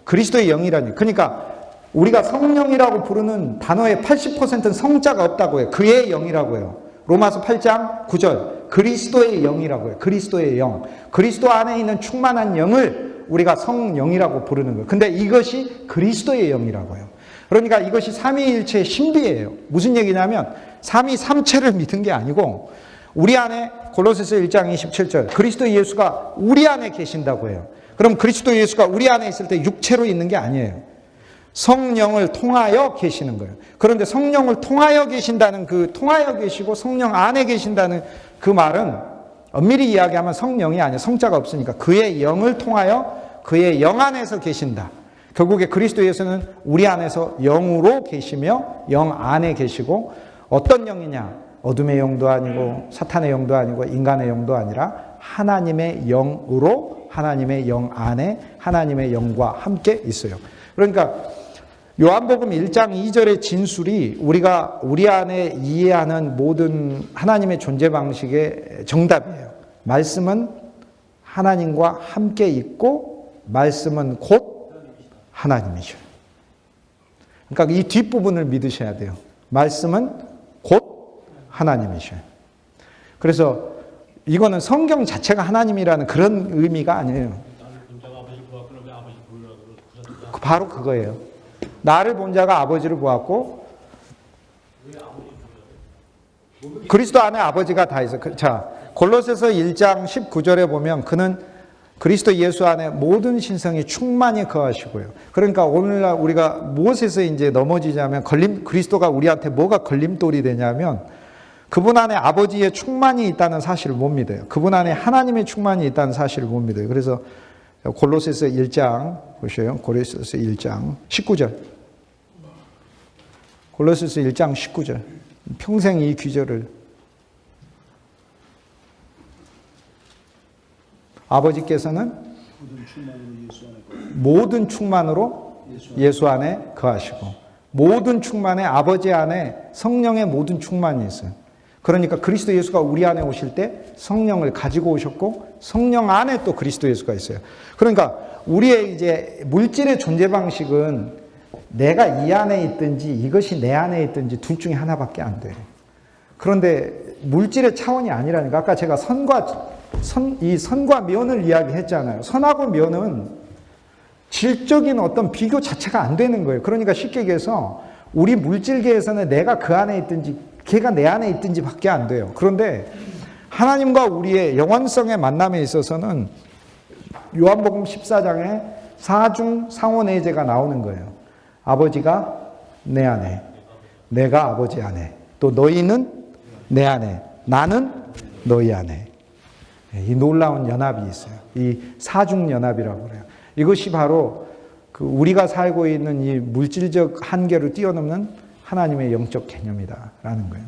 그리스도의 영이라니. 그러니까 우리가 성령이라고 부르는 단어의 80%는 성자가 없다고 해요. 그의 영이라고 해요. 로마서 8장 9절 그리스도의 영이라고 해요. 그리스도의 영. 그리스도 안에 있는 충만한 영을 우리가 성령이라고 부르는 거예요. 근데 이것이 그리스도의 영이라고 해요. 그러니까 이것이 삼위일체의 신비예요. 무슨 얘기냐면 삼위삼체를 믿은 게 아니고 우리 안에 골로새서 1장 27절 그리스도 예수가 우리 안에 계신다고 해요. 그럼 그리스도 예수가 우리 안에 있을 때 육체로 있는 게 아니에요. 성령을 통하여 계시는 거예요. 그런데 성령을 통하여 계신다는 그 통하여 계시고 성령 안에 계신다는 그 말은 엄밀히 이야기하면 성령이 아니에요. 성자가 없으니까 그의 영을 통하여 그의 영 안에서 계신다. 결국에 그리스도 예수는 우리 안에서 영으로 계시며 영 안에 계시고 어떤 영이냐? 어둠의 영도 아니고 사탄의 영도 아니고 인간의 영도 아니라 하나님의 영으로 하나님의 영 안에 하나님의 영과 함께 있어요. 그러니까 요한복음 1장 2절의 진술이 우리가 우리 안에 이해하는 모든 하나님의 존재 방식의 정답이에요. 말씀은 하나님과 함께 있고 말씀은 곧 하나님이죠. 그러니까 이 뒷부분을 믿으셔야 돼요. 말씀은 곧 하나님이죠. 그래서 이거는 성경 자체가 하나님이라는 그런 의미가 아니에요. 바로 그거예요. 나를 본 자가 아버지를 보았고 그리스도 안에 아버지가 다 있어요. 자, 골로새서 1장 19절에 보면 그는 그리스도 예수 안에 모든 신성이 충만히 거하시고요. 그러니까 오늘날 우리가 무엇에서 이제 넘어지자면 그리스도가 우리한테 뭐가 걸림돌이 되냐면 그분 안에 아버지의 충만이 있다는 사실을 못 믿어요. 그분 안에 하나님의 충만이 있다는 사실을 못 믿어요. 그래서 골로새서 1장 보세요. 골로새서 1장 19절. 골로새서 1장 19절. 평생 이 귀절을 아버지께서는 모든 충만으로 예수 안에 거하시고 모든 충만에 아버지 안에 성령의 모든 충만이 있어요. 그러니까 그리스도 예수가 우리 안에 오실 때 성령을 가지고 오셨고 성령 안에 또 그리스도 예수가 있어요. 그러니까 우리의 이제 물질의 존재 방식은 내가 이 안에 있든지 이것이 내 안에 있든지 둘 중에 하나밖에 안 돼요. 그런데 물질의 차원이 아니라니까. 아까 제가 선과 면을 이야기했잖아요. 선하고 면은 질적인 어떤 비교 자체가 안 되는 거예요. 그러니까 쉽게 얘기해서 우리 물질계에서는 내가 그 안에 있든지 걔가 내 안에 있든지 밖에 안 돼요. 그런데 하나님과 우리의 영원성의 만남에 있어서는 요한복음 14장에 사중 상호내재가 나오는 거예요. 아버지가 내 안에, 내가 아버지 안에, 또 너희는 내 안에, 나는 너희 안에. 이 놀라운 연합이 있어요. 이 사중 연합이라고 그래요. 이것이 바로 그 우리가 살고 있는 이 물질적 한계를 뛰어넘는 하나님의 영적 개념이다라는 거예요.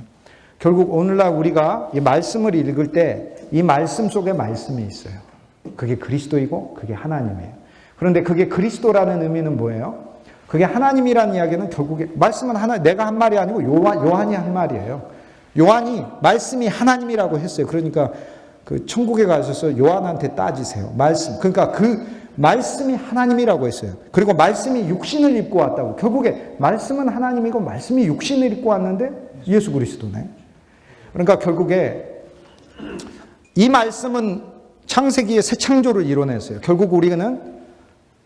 결국 오늘날 우리가 이 말씀을 읽을 때 이 말씀 속에 말씀이 있어요. 그게 그리스도이고 그게 하나님이에요. 그런데 그게 그리스도라는 의미는 뭐예요? 그게 하나님이라는 이야기는 결국에 말씀은 내가 한 말이 아니고 요한이 한 말이에요. 요한이 말씀이 하나님이라고 했어요. 그러니까 그 천국에 가셔서 요한한테 따지세요. 말씀. 그러니까 그 말씀이 하나님이라고 했어요. 그리고 말씀이 육신을 입고 왔다고. 결국에 말씀은 하나님이고 말씀이 육신을 입고 왔는데 예수 그리스도네. 그러니까 결국에 이 말씀은 창세기의 새 창조를 이뤄냈어요. 결국 우리는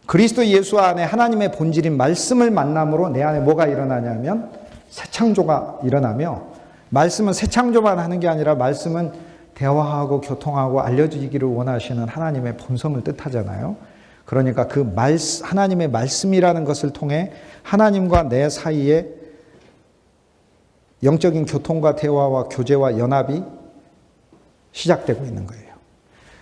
그리스도 예수 안에 하나님의 본질인 말씀을 만남으로 내 안에 뭐가 일어나냐면 새 창조가 일어나며 말씀은 새 창조만 하는 게 아니라 말씀은 대화하고 교통하고 알려주기를 원하시는 하나님의 본성을 뜻하잖아요. 그러니까 그 하나님의 말씀이라는 것을 통해 하나님과 내 사이에 영적인 교통과 대화와 교제와 연합이 시작되고 있는 거예요.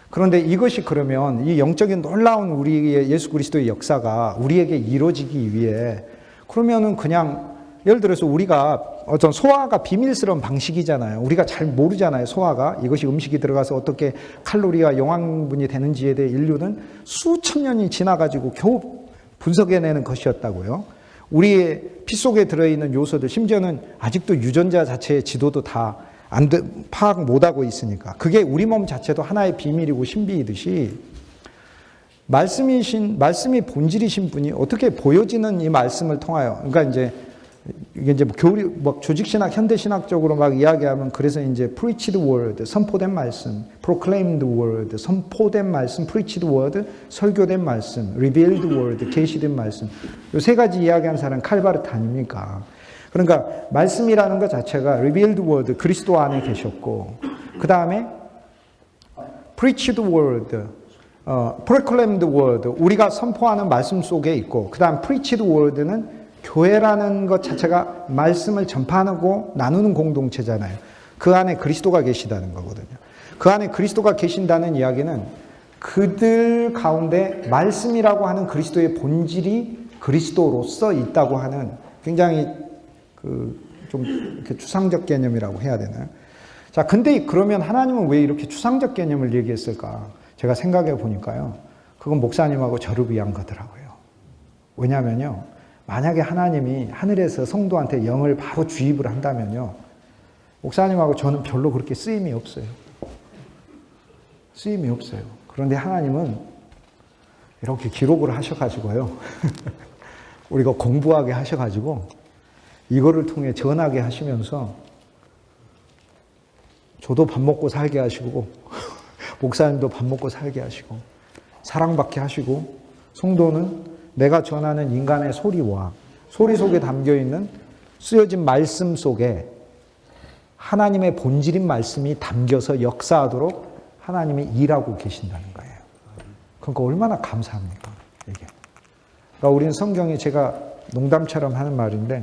그런데 이것이 그러면 이 영적인 놀라운 우리의 예수 그리스도의 역사가 우리에게 이루어지기 위해 그러면은 그냥 예를 들어서 우리가 어떤 소화가 비밀스러운 방식이잖아요. 우리가 잘 모르잖아요. 소화가 이것이 음식이 들어가서 어떻게 칼로리와 영양분이 되는지에 대해 인류는 수천 년이 지나가지고 겨우 분석해내는 것이었다고요. 우리의 피 속에 들어있는 요소들, 심지어는 아직도 유전자 자체의 지도도 다 파악 못하고 있으니까. 그게 우리 몸 자체도 하나의 비밀이고 신비이듯이 말씀이 본질이신 분이 어떻게 보여지는 이 말씀을 통하여, 그러니까 이게 이제 조직신학, 현대신학적으로 막 이야기하면 그래서 이제 preached word, 선포된 말씀, proclaimed word, 선포된 말씀, preached word, 설교된 말씀, revealed word, 계시된 말씀. 이 세 가지 이야기한 사람 칼바르트 아닙니까? 그러니까 말씀이라는 것 자체가 revealed word, 그리스도 안에 계셨고, 그 다음에 preached word, proclaimed word, 우리가 선포하는 말씀 속에 있고, 그 다음 preached word는 교회라는 것 자체가 말씀을 전파하고 나누는 공동체잖아요. 그 안에 그리스도가 계시다는 거거든요. 그 안에 그리스도가 계신다는 이야기는 그들 가운데 말씀이라고 하는 그리스도의 본질이 그리스도로서 있다고 하는 굉장히 좀 이렇게 추상적 개념이라고 해야 되나요? 자, 근데 그러면 하나님은 왜 이렇게 추상적 개념을 얘기했을까? 제가 생각해 보니까요. 그건 목사님하고 저를 위한 거더라고요. 왜냐면요. 만약에 하나님이 하늘에서 성도한테 영을 바로 주입을 한다면요. 목사님하고 저는 별로 그렇게 쓰임이 없어요. 쓰임이 없어요. 그런데 하나님은 이렇게 기록을 하셔가지고요. 우리가 공부하게 하셔가지고 이거를 통해 전하게 하시면서 저도 밥 먹고 살게 하시고 목사님도 밥 먹고 살게 하시고 사랑받게 하시고 성도는 내가 전하는 인간의 소리와 소리 속에 담겨있는 쓰여진 말씀 속에 하나님의 본질인 말씀이 담겨서 역사하도록 하나님이 일하고 계신다는 거예요. 그러니까 얼마나 감사합니까? 이게. 그러니까 우리는 성경에 제가 농담처럼 하는 말인데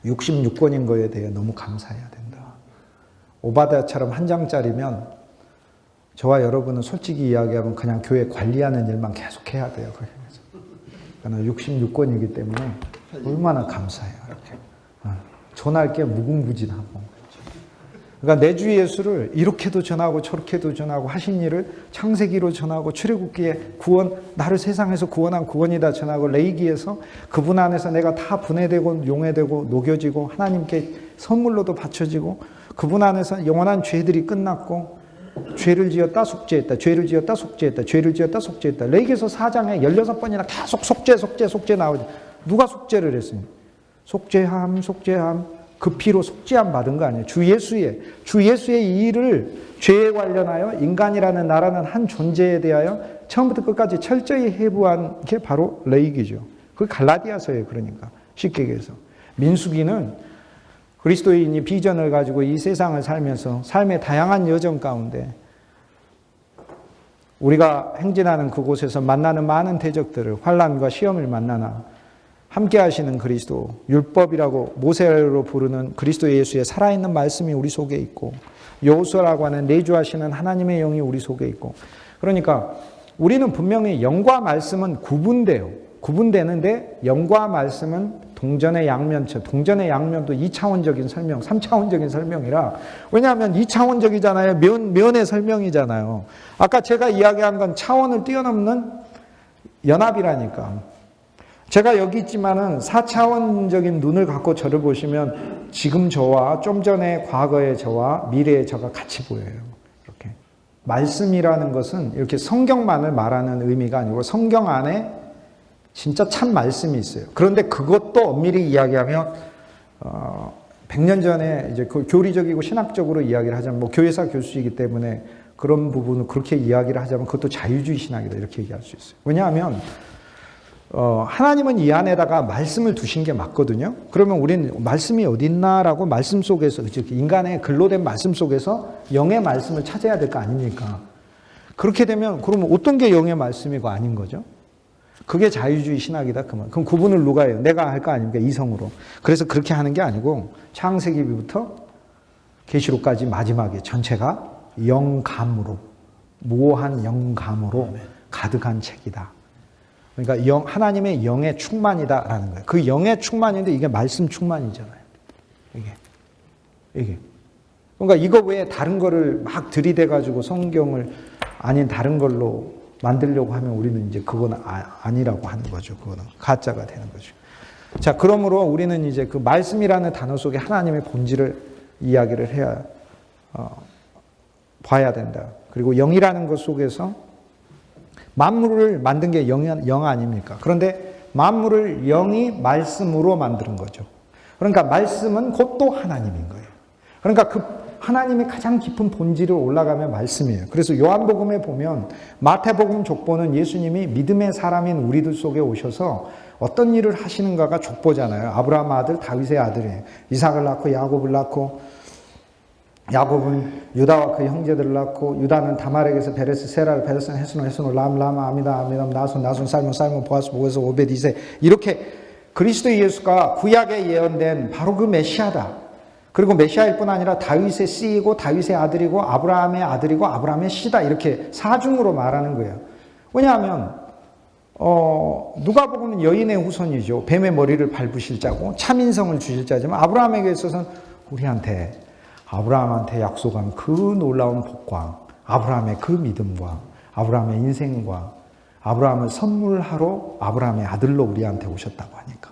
66권인 거에 대해 너무 감사해야 된다. 오바댜처럼 한 장짜리면 저와 여러분은 솔직히 이야기하면 그냥 교회 관리하는 일만 계속 해야 돼요. 그러니까 66권이기 때문에 얼마나 감사해요. 이렇게. 전할 게 무궁무진하고. 그러니까 내 주 예수를 이렇게도 전하고 저렇게도 전하고 하신 일을 창세기로 전하고 출애굽기에 구원, 나를 세상에서 구원한 구원이다 전하고 레위기에서 그분 안에서 내가 다 분해되고 용해되고 녹여지고 하나님께 선물로도 바쳐지고 그분 안에서 영원한 죄들이 끝났고 죄를 지었다 속죄했다. 죄를 지었다 속죄했다. 죄를 지었다 속죄했다. 레위기서 4장에 16번이나 계속 속죄 나오죠. 누가 속죄를 했습니까? 속죄함. 그 피로 속죄함 받은 거 아니에요. 주 예수의 이 일을 죄에 관련하여 인간이라는 나라는 한 존재에 대하여 처음부터 끝까지 철저히 해부한 게 바로 레위기죠. 그 갈라디아서예요. 그러니까 쉽게 얘기해서 민수기는 그리스도인이 비전을 가지고 이 세상을 살면서 삶의 다양한 여정 가운데 우리가 행진하는 그곳에서 만나는 많은 대적들을 환난과 시험을 만나나 함께 하시는 그리스도, 율법이라고 모세로 부르는 그리스도 예수의 살아있는 말씀이 우리 속에 있고 여호수아라고 하는 내주하시는 하나님의 영이 우리 속에 있고 그러니까 우리는 분명히 영과 말씀은 구분되는데 영과 말씀은 동전의 양면체, 동전의 양면도 2차원적인 설명, 3차원적인 설명이라 왜냐하면 2차원적이잖아요. 면의 설명이잖아요. 아까 제가 이야기한 건 차원을 뛰어넘는 연합이라니까. 제가 여기 있지만은 4차원적인 눈을 갖고 저를 보시면 지금 저와 좀 전에 과거의 저와 미래의 저가 같이 보여요. 이렇게. 말씀이라는 것은 이렇게 성경만을 말하는 의미가 아니고 성경 안에 진짜 참 말씀이 있어요. 그런데 그것도 엄밀히 이야기하면 100년 전에 이제 그 교리적이고 신학적으로 이야기를 하자면 뭐 교회사 교수이기 때문에 그런 부분을 그렇게 이야기를 하자면 그것도 자유주의 신학이다 이렇게 얘기할 수 있어요. 왜냐하면 하나님은 이 안에다가 말씀을 두신 게 맞거든요. 그러면 우리는 말씀이 어디 있나라고 말씀 속에서 인간의 글로 된 말씀 속에서 영의 말씀을 찾아야 될 거 아닙니까? 그렇게 되면 그러면 어떤 게 영의 말씀이고 아닌 거죠? 그게 자유주의 신학이다 그 말. 그럼 구분을 누가 해요? 내가 할 거 아닙니까? 이성으로. 그래서 그렇게 하는 게 아니고 창세기부터 계시록까지 마지막에 전체가 영감으로 무한 영감으로 가득한 책이다. 그러니까 하나님의 영의 충만이다라는 거예요. 그 영의 충만인데 이게 말씀 충만이잖아요. 이게. 그러니까 이거 외에 다른 거를 막 들이대가지고 성경을 아닌 다른 걸로 만들려고 하면 우리는 이제 그건 아니라고 하는 거죠. 그거는 가짜가 되는 거죠. 자, 그러므로 우리는 이제 그 말씀이라는 단어 속에 하나님의 본질을 이야기를 해야 봐야 된다. 그리고 영이라는 것 속에서 만물을 만든 게 영 아닙니까? 그런데 만물을 영이 말씀으로 만드는 거죠. 그러니까 말씀은 곧 또 하나님인 거예요. 그러니까 그 하나님의 가장 깊은 본질을 올라가면 말씀이에요. 그래서 요한복음에 보면 마태복음 족보는 예수님이 믿음의 사람인 우리들 속에 오셔서 어떤 일을 하시는가가 족보잖아요. 아브라함 아들 다윗의 아들이에요. 이삭을 낳고 야곱을 낳고 야곱은 유다와 그 형제들을 낳고 유다는 다말에게서 베레스 세라를 베레스는 헤스노 람 아미다 나손 살몬 보아스 보에서 오벳 이세 이렇게 그리스도 예수가 구약에 예언된 바로 그 메시아다. 그리고 메시아일 뿐 아니라 다윗의 씨이고 다윗의 아들이고 아브라함의 아들이고 아브라함의 씨다. 이렇게 사중으로 말하는 거예요. 왜냐하면 누가복음은 여인의 후손이죠. 뱀의 머리를 밟으실 자고 참인성을 주실 자지만 아브라함에게 있어서는 아브라함한테 약속한 그 놀라운 복과 아브라함의 그 믿음과 아브라함의 인생과 아브라함을 선물하러 아브라함의 아들로 우리한테 오셨다고 하니까.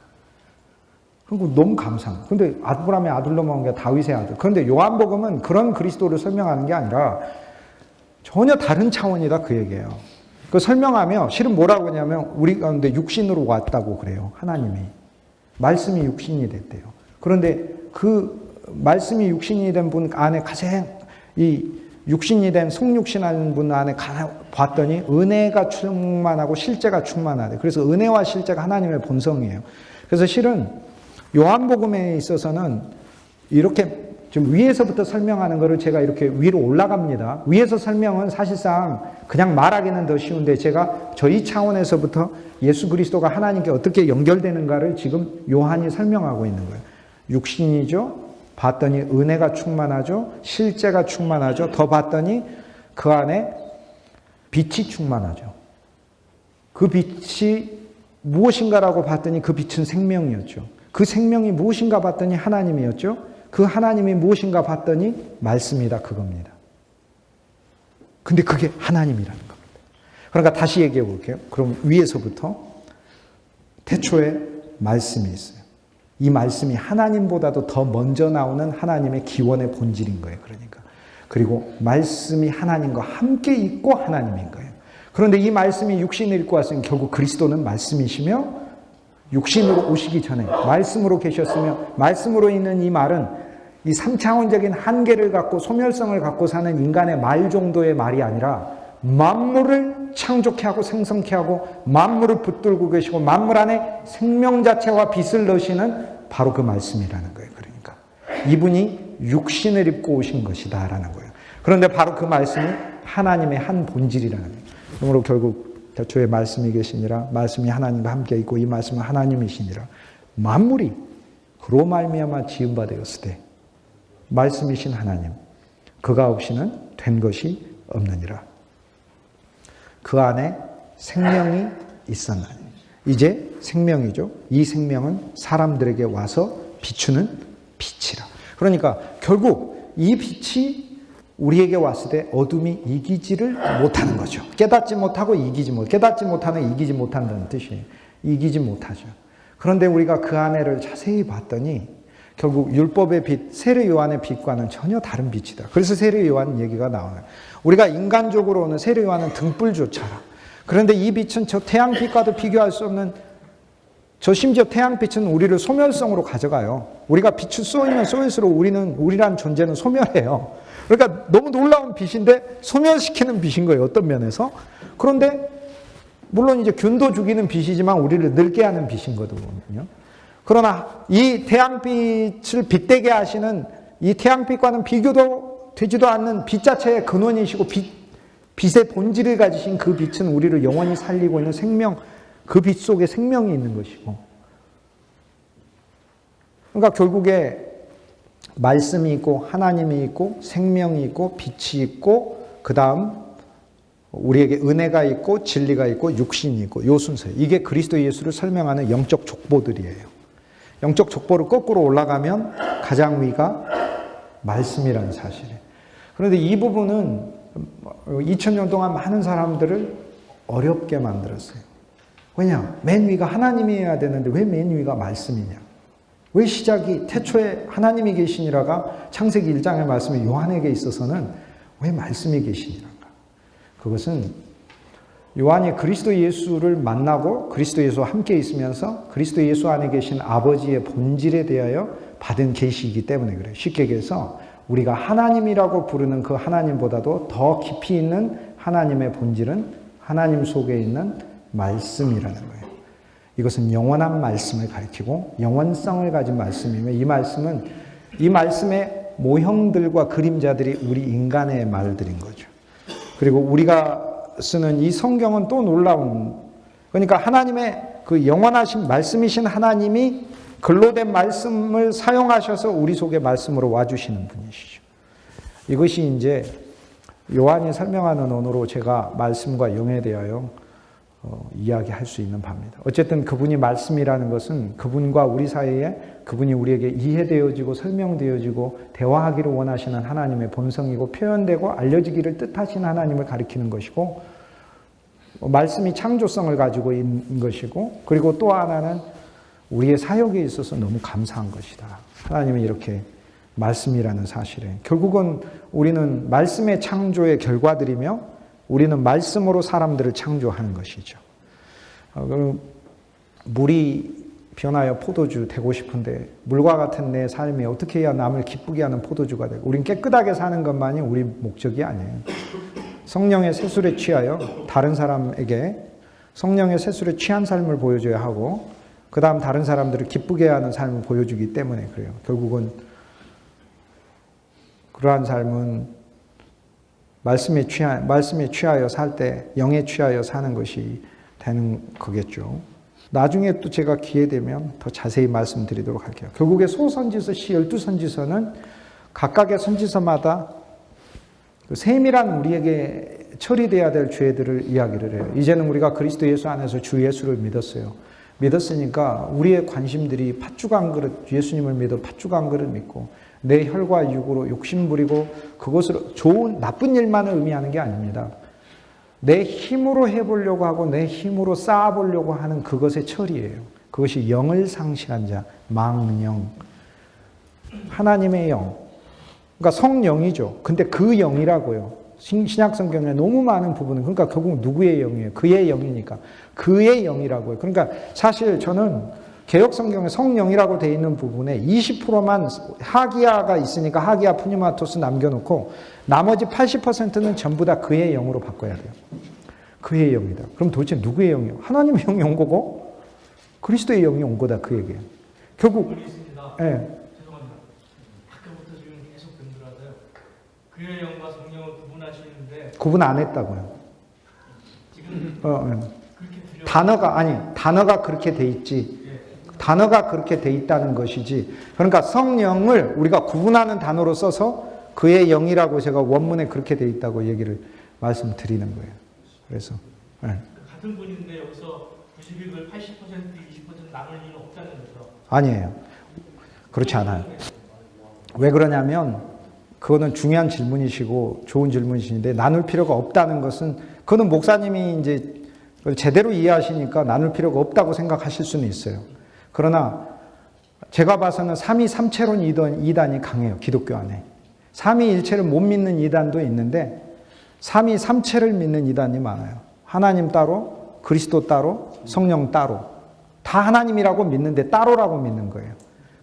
그리고 너무 감사한 거예요. 근데 아브라함의 아들로만 온 게 다윗의 아들. 그런데 요한복음은 그런 그리스도를 설명하는 게 아니라 전혀 다른 차원이다 그 얘기예요. 그 설명하며 실은 뭐라고 하냐면 우리 가운데 육신으로 왔다고 그래요. 하나님이. 말씀이 육신이 됐대요. 그런데 그 말씀이 육신이 된 분 안에 가장 이 육신이 된 성육신하는 분 안에 봤더니 은혜가 충만하고 실제가 충만하대. 그래서 은혜와 실제가 하나님의 본성이에요. 그래서 실은 요한복음에 있어서는 이렇게 좀 위에서부터 설명하는 거를 제가 이렇게 위로 올라갑니다. 위에서 설명은 사실상 그냥 말하기는 더 쉬운데 제가 저희 차원에서부터 예수 그리스도가 하나님께 어떻게 연결되는가를 지금 요한이 설명하고 있는 거예요. 육신이죠. 봤더니 은혜가 충만하죠. 실제가 충만하죠. 더 봤더니 그 안에 빛이 충만하죠. 그 빛이 무엇인가라고 봤더니 그 빛은 생명이었죠. 그 생명이 무엇인가 봤더니 하나님이었죠. 그 하나님이 무엇인가 봤더니 말씀이다 그겁니다. 근데 그게 하나님이라는 겁니다. 그러니까 다시 얘기해 볼게요. 그럼 위에서부터 태초에 말씀이 있어요. 이 말씀이 하나님보다도 더 먼저 나오는 하나님의 기원의 본질인 거예요. 그러니까. 그리고 말씀이 하나님과 함께 있고 하나님인 거예요. 그런데 이 말씀이 육신을 입고 왔으니 결국 그리스도는 말씀이시며 육신으로 오시기 전에 말씀으로 계셨으며 말씀으로 있는 이 말은 이 3차원적인 한계를 갖고 소멸성을 갖고 사는 인간의 말 정도의 말이 아니라 만물을 창조케 하고 생성케 하고 만물을 붙들고 계시고 만물 안에 생명 자체와 빛을 넣으시는 바로 그 말씀이라는 거예요. 그러니까 이분이 육신을 입고 오신 것이다라는 거예요. 그런데 바로 그 말씀이 하나님의 한 본질이라는 거예요. 그러므로 결국 태초에 말씀이 계시니라 말씀이 하나님과 함께 있고 이 말씀은 하나님이시니라 만물이 그로 말미암아 지은 바 되었으되 말씀이신 하나님 그가 없이는 된 것이 없느니라. 그 안에 생명이 있었나니 이제 생명이죠. 이 생명은 사람들에게 와서 비추는 빛이라. 그러니까 결국 이 빛이 우리에게 왔을 때 어둠이 이기지를 못하는 거죠. 깨닫지 못하고 깨닫지 못하는 이기지 못한다는 뜻이에요. 이기지 못하죠. 그런데 우리가 그 안에를 자세히 봤더니 결국 율법의 빛, 세례 요한의 빛과는 전혀 다른 빛이다. 그래서 세례 요한 얘기가 나와요. 우리가 인간적으로는 세례 요한은 등불조차라. 그런데 이 빛은 저 태양빛과도 비교할 수 없는 심지어 태양빛은 우리를 소멸성으로 가져가요. 우리가 빛을 쏘이면 쏘일수록 우리란 존재는 소멸해요. 그러니까 너무 놀라운 빛인데 소멸시키는 빛인 거예요. 어떤 면에서. 그런데 물론 이제 균도 죽이는 빛이지만 우리를 늙게 하는 빛인 거거든요. 그러나 이 태양빛을 빛되게 하시는 이 태양빛과는 비교도 되지도 않는 빛 자체의 근원이시고 빛의 본질을 가지신 그 빛은 우리를 영원히 살리고 있는 생명, 그 빛 속에 생명이 있는 것이고. 그러니까 결국에 말씀이 있고 하나님이 있고 생명이 있고 빛이 있고 그 다음 우리에게 은혜가 있고 진리가 있고 육신이 있고 요 순서예요. 이게 그리스도 예수를 설명하는 영적 족보들이에요. 영적 족보를 거꾸로 올라가면 가장 위가 말씀이라는 사실이에요. 그런데 이 부분은 2000년 동안 많은 사람들을 어렵게 만들었어요. 왜냐? 맨 위가 하나님이어야 되는데 왜 맨 위가 말씀이냐? 왜 시작이 태초에 하나님이 계시니라가 창세기 1장의 말씀이 요한에게 있어서는 왜 말씀이 계시니란가? 그것은 요한이 그리스도 예수를 만나고 그리스도 예수와 함께 있으면서 그리스도 예수 안에 계신 아버지의 본질에 대하여 받은 계시이기 때문에 그래요. 쉽게 얘기해서 우리가 하나님이라고 부르는 그 하나님보다도 더 깊이 있는 하나님의 본질은 하나님 속에 있는 말씀이라는 거예요. 이것은 영원한 말씀을 가리키고 영원성을 가진 말씀이며 이 말씀은 이 말씀의 모형들과 그림자들이 우리 인간의 말들인 거죠. 그리고 우리가 쓰는 이 성경은 또 놀라운, 그러니까 하나님의 그 영원하신 말씀이신 하나님이 글로 된 말씀을 사용하셔서 우리 속에 말씀으로 와주시는 분이시죠. 이것이 이제 요한이 설명하는 언어로 제가 말씀과 영에 대하여 이야기할 수 있는 바입니다. 어쨌든 그분이 말씀이라는 것은 그분과 우리 사이에 그분이 우리에게 이해되어지고 설명되어지고 대화하기를 원하시는 하나님의 본성이고 표현되고 알려지기를 뜻하시는 하나님을 가리키는 것이고 말씀이 창조성을 가지고 있는 것이고 그리고 또 하나는 우리의 사역에 있어서 너무 감사한 것이다. 하나님이 이렇게 말씀이라는 사실에 결국은 우리는 말씀의 창조의 결과들이며 우리는 말씀으로 사람들을 창조하는 것이죠. 물이 변하여 포도주 되고 싶은데 물과 같은 내 삶이 어떻게 해야 남을 기쁘게 하는 포도주가 되고 우린 깨끗하게 사는 것만이 우리 목적이 아니에요. 성령의 세술에 취하여 다른 사람에게 성령의 세술에 취한 삶을 보여줘야 하고 그 다음 다른 사람들을 기쁘게 하는 삶을 보여주기 때문에 그래요. 결국은 그러한 삶은 말씀에 취하여 살 때 영에 취하여 사는 것이 되는 거겠죠. 나중에 또 제가 기회 되면 더 자세히 말씀드리도록 할게요. 결국에 소선지서, 시 12선지서는 각각의 선지서마다 그 세밀한 우리에게 처리돼야 될 죄들을 이야기를 해요. 이제는 우리가 그리스도 예수 안에서 주 예수를 믿었어요. 믿었으니까 우리의 관심들이 팥죽 한 그릇, 예수님을 믿어 팥죽 한 그릇 믿고 내 혈과 육으로 욕심 부리고 그것으로 좋은 나쁜 일만을 의미하는 게 아닙니다. 내 힘으로 해보려고 하고 내 힘으로 쌓아보려고 하는 그것의 처리예요. 그것이 영을 상실한 자, 망령, 하나님의 영, 그러니까 성령이죠. 근데 그 영이라고요. 신약 성경에 너무 많은 부분은 그러니까 결국 누구의 영이에요? 그의 영이니까 그의 영이라고요. 그러니까 사실 저는 개역 성경에 성령이라고 되어 있는 부분에 20%만 하기야가 있으니까 하기야 푸니마토스 남겨놓고 나머지 80%는 전부 다 그의 영으로 바꿔야 돼요. 그의 영이다. 그럼 도대체 누구의 영이요? 하나님의 영이 온 거고 그리스도의 영이 온 거다 그 얘기예요. 결국 죄송합니다. 아까부터 지금 계속 변들어서요. 그의 영과 성령을 구분하시는데 구분 안 했다고요. 지금 그렇게 단어가 그렇게 돼 있지. 단어가 그렇게 돼 있다는 것이지. 그러니까 성령을 우리가 구분하는 단어로 써서 그의 영이라고 제가 원문에 그렇게 돼 있다고 얘기를 말씀드리는 거예요. 그래서 같은 분인데 여기서 91을 80% 20% 나눌 일은 없다는 거죠. 아니에요. 그렇지 않아요. 왜 그러냐면 그거는 중요한 질문이시고 좋은 질문이신데 나눌 필요가 없다는 것은 그거는 목사님이 이제 제대로 이해하시니까 나눌 필요가 없다고 생각하실 수는 있어요. 그러나 제가 봐서는 삼위삼체론 이단이 강해요. 기독교 안에. 삼위일체를 못 믿는 이단도 있는데 삼위삼체를 믿는 이단이 많아요. 하나님 따로, 그리스도 따로, 성령 따로. 다 하나님이라고 믿는데 따로라고 믿는 거예요.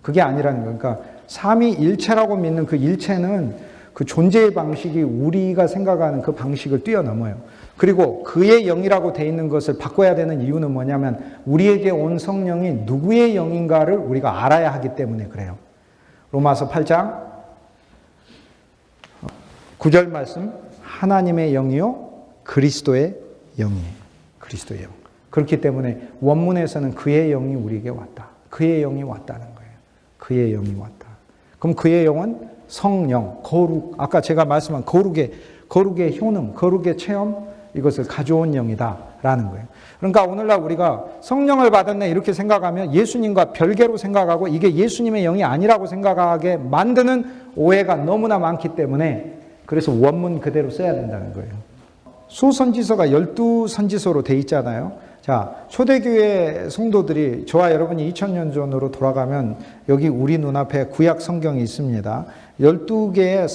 그게 아니라는 거예요. 그러니까 삼위일체라고 믿는 그 일체는 그 존재의 방식이 우리가 생각하는 그 방식을 뛰어넘어요. 그리고 그의 영이라고 돼 있는 것을 바꿔야 되는 이유는 뭐냐면 우리에게 온 성령이 누구의 영인가를 우리가 알아야 하기 때문에 그래요. 로마서 8장 9절 말씀 하나님의 영이요 그리스도의 영이에요. 그리스도의 영. 그렇기 때문에 원문에서는 그의 영이 우리에게 왔다. 그의 영이 왔다는 거예요. 그의 영이 왔다. 그럼 그의 영은 성령, 거룩, 아까 제가 말씀한 거룩의 효능, 거룩의 체험 이것을 가져온 영이다라는 거예요. 그러니까 오늘날 우리가 성령을 받았네 이렇게 생각하면 예수님과 별개로 생각하고 이게 예수님의 영이 아니라고 생각하게 만드는 오해가 너무나 많기 때문에 그래서 원문 그대로 써야 된다는 거예요. 소선지서가 12선지서로 돼 있잖아요. 자, 초대교회 성도들이, 저와 여러분이 2000년 전으로 돌아가면 여기 우리 눈앞에 구약 성경이 있습니다. 12개의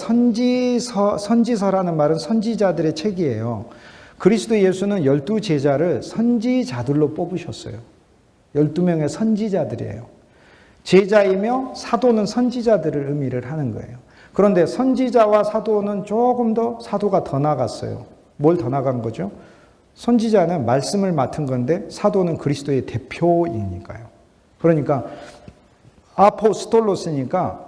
선지서라는 말은 선지자들의 책이에요. 그리스도 예수는 12제자를 선지자들로 뽑으셨어요. 12명의 선지자들이에요. 제자이며 사도는 선지자들을 의미를 하는 거예요. 그런데 선지자와 사도는 조금 더 사도가 더 나갔어요. 뭘 더 나간 거죠? 선지자는 말씀을 맡은 건데 사도는 그리스도의 대표이니까요. 그러니까 아포스톨로스니까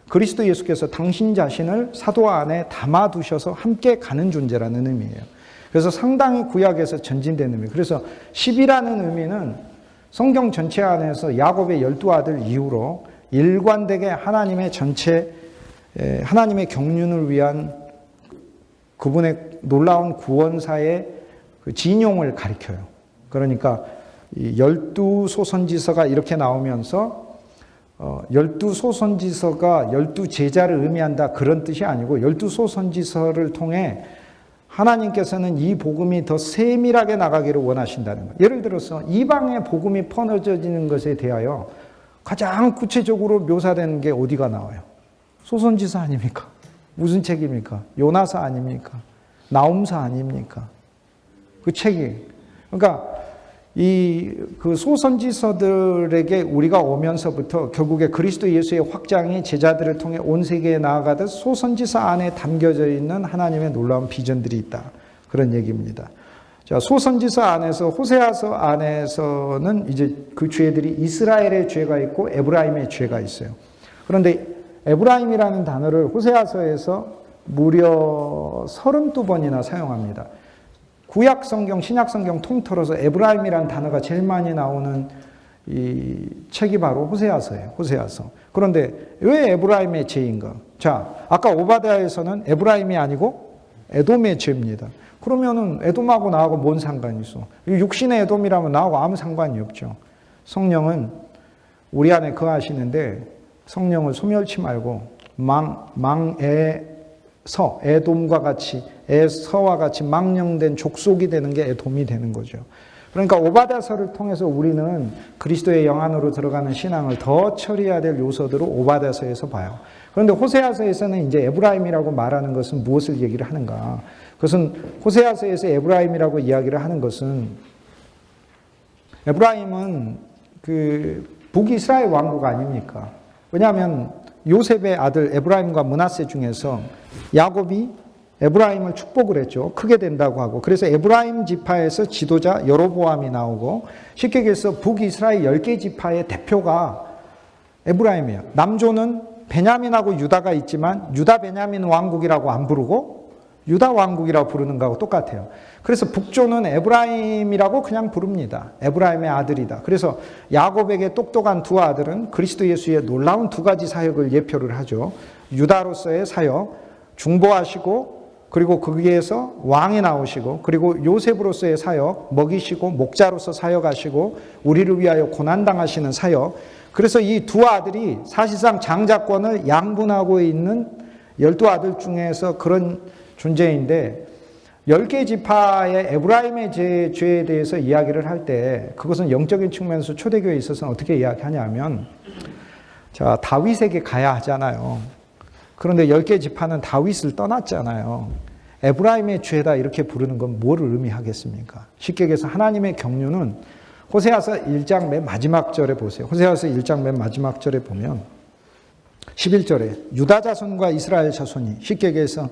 그리스도 예수께서 당신 자신을 사도 안에 담아두셔서 함께 가는 존재라는 의미예요. 그래서 상당히 구약에서 전진된 의미. 그래서 10이라는 의미는 성경 전체 안에서 야곱의 12아들 이후로 일관되게 하나님의 전체, 하나님의 경륜을 위한 그분의 놀라운 구원사의 그 진용을 가리켜요. 그러니까 이 12소선지서가 이렇게 나오면서 12소선지서가 12제자를 의미한다 그런 뜻이 아니고 12소선지서를 통해 하나님께서는 이 복음이 더 세밀하게 나가기를 원하신다는 거예요. 예를 들어서 이방의 복음이 퍼져지는 것에 대하여 가장 구체적으로 묘사되는 게 어디가 나와요? 소선지서 아닙니까? 무슨 책입니까? 요나서 아닙니까? 나홈서 아닙니까? 그 책이. 그러니까 그 소선지서들에게 우리가 오면서부터 결국에 그리스도 예수의 확장이 제자들을 통해 온 세계에 나아가듯 소선지서 안에 담겨져 있는 하나님의 놀라운 비전들이 있다. 그런 얘기입니다. 자, 소선지서 안에서 호세아서 안에서는 이제 그 죄들이 이스라엘의 죄가 있고 에브라임의 죄가 있어요. 그런데 에브라임이라는 단어를 호세아서에서 무려 32번이나 사용합니다. 구약 성경, 신약 성경 통틀어서 에브라임이라는 단어가 제일 많이 나오는 이 책이 바로 호세아서예요. 호세아서. 그런데 왜 에브라임의 죄인가? 자, 아까 오바댜에서는 에브라임이 아니고 에돔의 죄입니다. 그러면은 에돔하고 나하고 뭔 상관이 있어? 육신의 에돔이라면 나하고 아무 상관이 없죠. 성령은 우리 안에 거하시는데 성령을 소멸치 말고 에돔과 같이 에서와 같이 망령된 족속이 되는 게 에돔이 되는 거죠. 그러니까 오바댜서를 통해서 우리는 그리스도의 영 안으로 들어가는 신앙을 더 처리해야 될 요소들을 오바댜서에서 봐요. 그런데 호세아서에서는 이제 에브라임이라고 말하는 것은 무엇을 얘기를 하는가? 그것은 호세아서에서 에브라임이라고 이야기를 하는 것은 에브라임은 그 북이스라엘 왕국 아닙니까? 왜냐하면 요셉의 아들 에브라임과 므낫세 중에서 야곱이 에브라임을 축복을 했죠. 크게 된다고 하고. 그래서 에브라임 지파에서 지도자 여로보암이 나오고 쉽게 얘기해서 북이스라엘 10개 지파의 대표가 에브라임이에요. 남조는 베냐민하고 유다가 있지만 유다 베냐민 왕국이라고 안 부르고 유다 왕국이라고 부르는 거하고 똑같아요. 그래서 북조는 에브라임이라고 그냥 부릅니다. 에브라임의 아들이다. 그래서 야곱에게 똑똑한 두 아들은 그리스도 예수의 놀라운 두 가지 사역을 예표를 하죠. 유다로서의 사역, 중보하시고 그리고 거기에서 왕이 나오시고 그리고 요셉으로서의 사역, 먹이시고 목자로서 사역하시고 우리를 위하여 고난당하시는 사역. 그래서 이 두 아들이 사실상 장자권을 양분하고 있는 12아들 중에서 그런 존재인데 10개 지파의 에브라임의 죄에 대해서 이야기를 할 때 그것은 영적인 측면에서 초대교회에 있어서는 어떻게 이야기하냐면 자, 다윗에게 가야 하잖아요. 그런데 10개 지파는 다윗을 떠났잖아요. 에브라임의 죄다 이렇게 부르는 건 뭐를 의미하겠습니까? 쉽게 얘기해서 하나님의 경륜은 호세아서 1장 맨 마지막 절에 보세요. 호세아서 1장 맨 마지막 절에 보면 11절에 유다 자손과 이스라엘 자손이 쉽게 얘기해서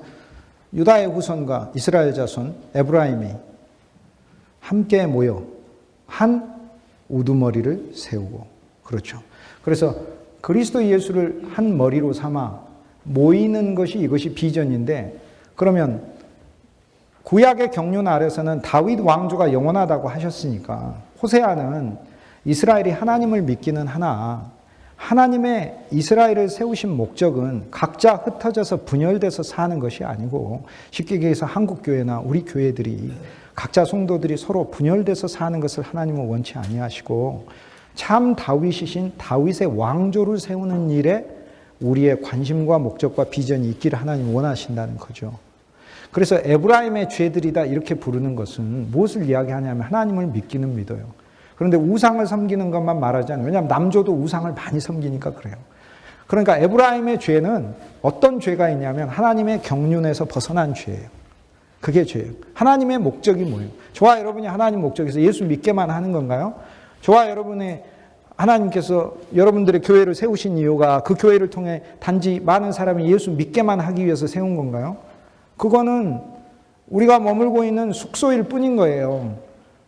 유다의 후손과 이스라엘 자손 에브라임이 함께 모여 한 우두머리를 세우고 그렇죠. 그래서 그리스도 예수를 한 머리로 삼아 모이는 것이 이것이 비전인데 그러면 구약의 경륜 아래서는 다윗 왕조가 영원하다고 하셨으니까 호세아는 이스라엘이 하나님을 믿기는 하나 하나님의 이스라엘을 세우신 목적은 각자 흩어져서 분열돼서 사는 것이 아니고 쉽게 얘기해서 한국교회나 우리 교회들이 각자 성도들이 서로 분열돼서 사는 것을 하나님은 원치 아니하시고 참 다윗이신 다윗의 왕조를 세우는 일에 우리의 관심과 목적과 비전이 있기를 하나님 원하신다는 거죠. 그래서 에브라임의 죄들이다 이렇게 부르는 것은 무엇을 이야기하냐면 하나님을 믿기는 믿어요. 그런데 우상을 섬기는 것만 말하지 않아요. 왜냐하면 남조도 우상을 많이 섬기니까 그래요. 그러니까 에브라임의 죄는 어떤 죄가 있냐면 하나님의 경륜에서 벗어난 죄예요. 그게 죄예요. 하나님의 목적이 뭐예요? 저와 여러분이 하나님 목적에서 예수 믿게만 하는 건가요? 저와 여러분의 하나님께서 여러분들의 교회를 세우신 이유가 그 교회를 통해 단지 많은 사람이 예수 믿게만 하기 위해서 세운 건가요? 그거는 우리가 머물고 있는 숙소일 뿐인 거예요.